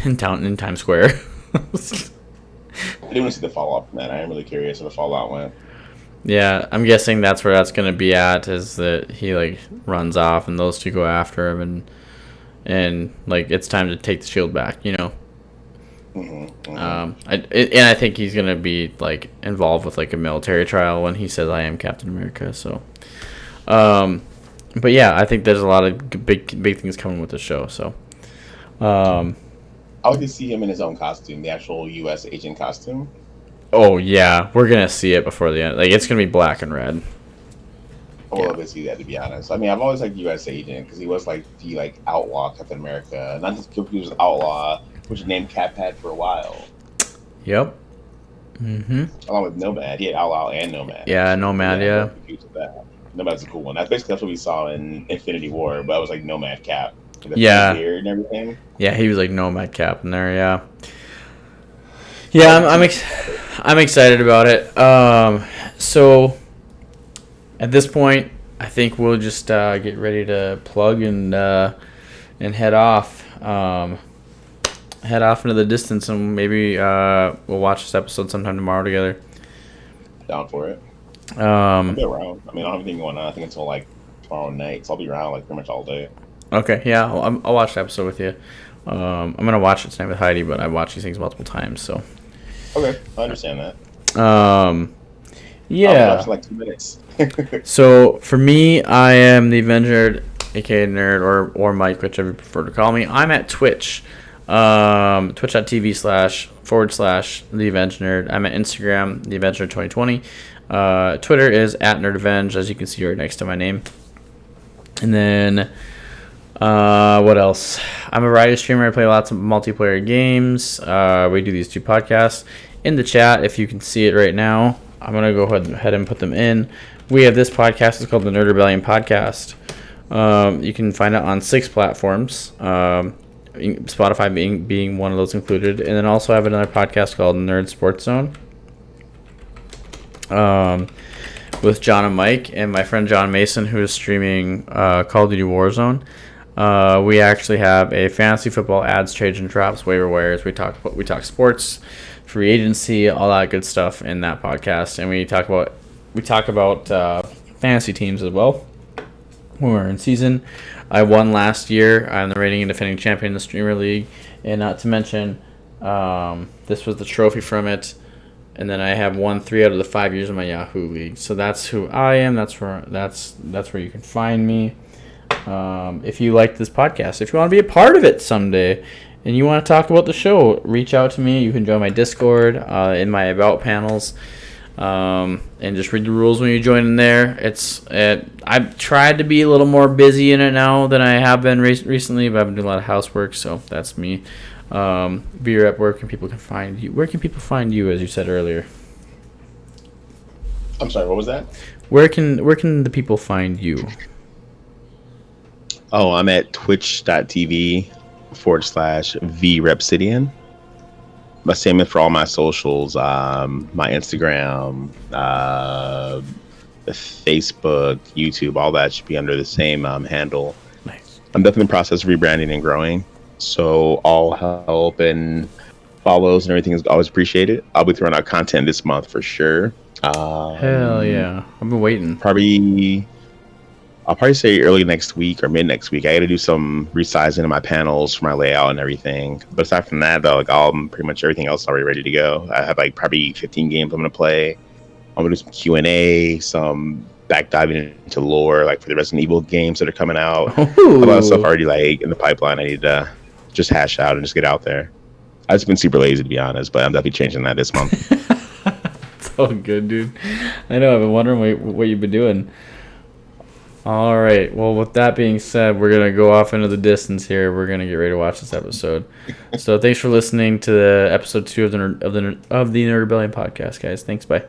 in Times Square. I didn't want to see the fallout from that. I am really curious how the fallout went. Yeah, I'm guessing that's where that's gonna be at. Is that he runs off and those two go after him and it's time to take the shield back. You know. Mm-hmm. I think he's gonna be involved with a military trial when he says "I am Captain America." So, but yeah, I think there's a lot of big things coming with the show. So, I like to see him in his own costume, the actual U.S. agent costume. oh yeah, we're gonna see it before the end. It's gonna be black and red. I would love to see that, to be honest. I mean, I've always liked U.S. agent because he was the outlaw Captain America, not just confused with outlaw, which is named Cap had for a while. Yep. Mm-hmm. Along with Nomad, he had outlaw and Nomad. Yeah, Nomad. Yeah. I'm confused with that. Nomad's a cool one. That's what we saw in Infinity War, but it was Nomad Cap. Yeah. Beard and everything. Yeah, he was Nomad Cap in there. Yeah. Yeah, I'm excited about it. So at this point, I think we'll just get ready to plug and head off. Head off into the distance, and maybe we'll watch this episode sometime tomorrow together. Down for it. I'll be around. I mean, I don't have anything going on. I think until tomorrow night, so I'll be around pretty much all day. Okay, yeah, I'll watch the episode with you. I'm gonna watch it tonight with Heidi, but I watch these things multiple times, so. Okay, I understand that. Yeah. I'll watch 2 minutes. So for me, I am the Avenger, aka Nerd, or Mike, whichever you prefer to call me. I'm at Twitch. Twitch.tv//The Avenge Nerd. I'm at Instagram, The Avenger 2020. Twitter is at NerdAvenge, as you can see right next to my name. And then, what else? I'm a variety streamer. I play lots of multiplayer games. We do these 2 podcasts. In the chat, if you can see it right now, I'm going to go ahead and put them in. We have this podcast. It's called the Nerd Rebellion Podcast. You can find it on 6 platforms. Spotify being one of those included. And then also have another podcast called Nerd Sports Zone. With John and Mike and my friend John Mason, who is streaming Call of Duty Warzone. We actually have a fantasy football ads, trades and drops, waiver wires. We talk sports, free agency, all that good stuff in that podcast, and we talk about fantasy teams as well when we're in season. I won last year. I'm the reigning and defending champion in the Streamer League, and not to mention, this was the trophy from it. And then I have won 3 out of the 5 years of my Yahoo League. So that's who I am. That's where you can find me. If you like this podcast, if you want to be a part of it someday, and you want to talk about the show, reach out to me. You can join my Discord in my About panels, and just read the rules when you join in there. I've tried to be a little more busy in it now than I have been recently, but I've been doing a lot of housework, so that's me. Vrep, where can people find you? Where can people find you, as you said earlier? I'm sorry, what was that? Where can the people find you? Oh, I'm at twitch.tv/VRepsidian. My same for all my socials, my Instagram, the Facebook, YouTube, all that should be under the same handle. Nice. I'm definitely in the process of rebranding and growing. So all help and follows and everything is always appreciated. I'll be throwing out content this month for sure. Hell yeah. I've been waiting. I'll probably say early next week or mid next week. I got to do some resizing of my panels for my layout and everything. But aside from that, though, pretty much everything else is already ready to go. I have probably 15 games I'm going to play. I'm going to do some Q&A, some back diving into lore, for the Resident Evil games that are coming out. Ooh. A lot of stuff already in the pipeline. I need to just hash out and just get out there. I've just been super lazy, to be honest, but I'm definitely changing that this month. It's all good, dude. I know. I've been wondering what you've been doing. All right. Well, with that being said, we're gonna go off into the distance here. We're gonna get ready to watch this episode. So thanks for listening to the episode 2 of the Nerd Rebellion podcast, guys. Thanks. Bye.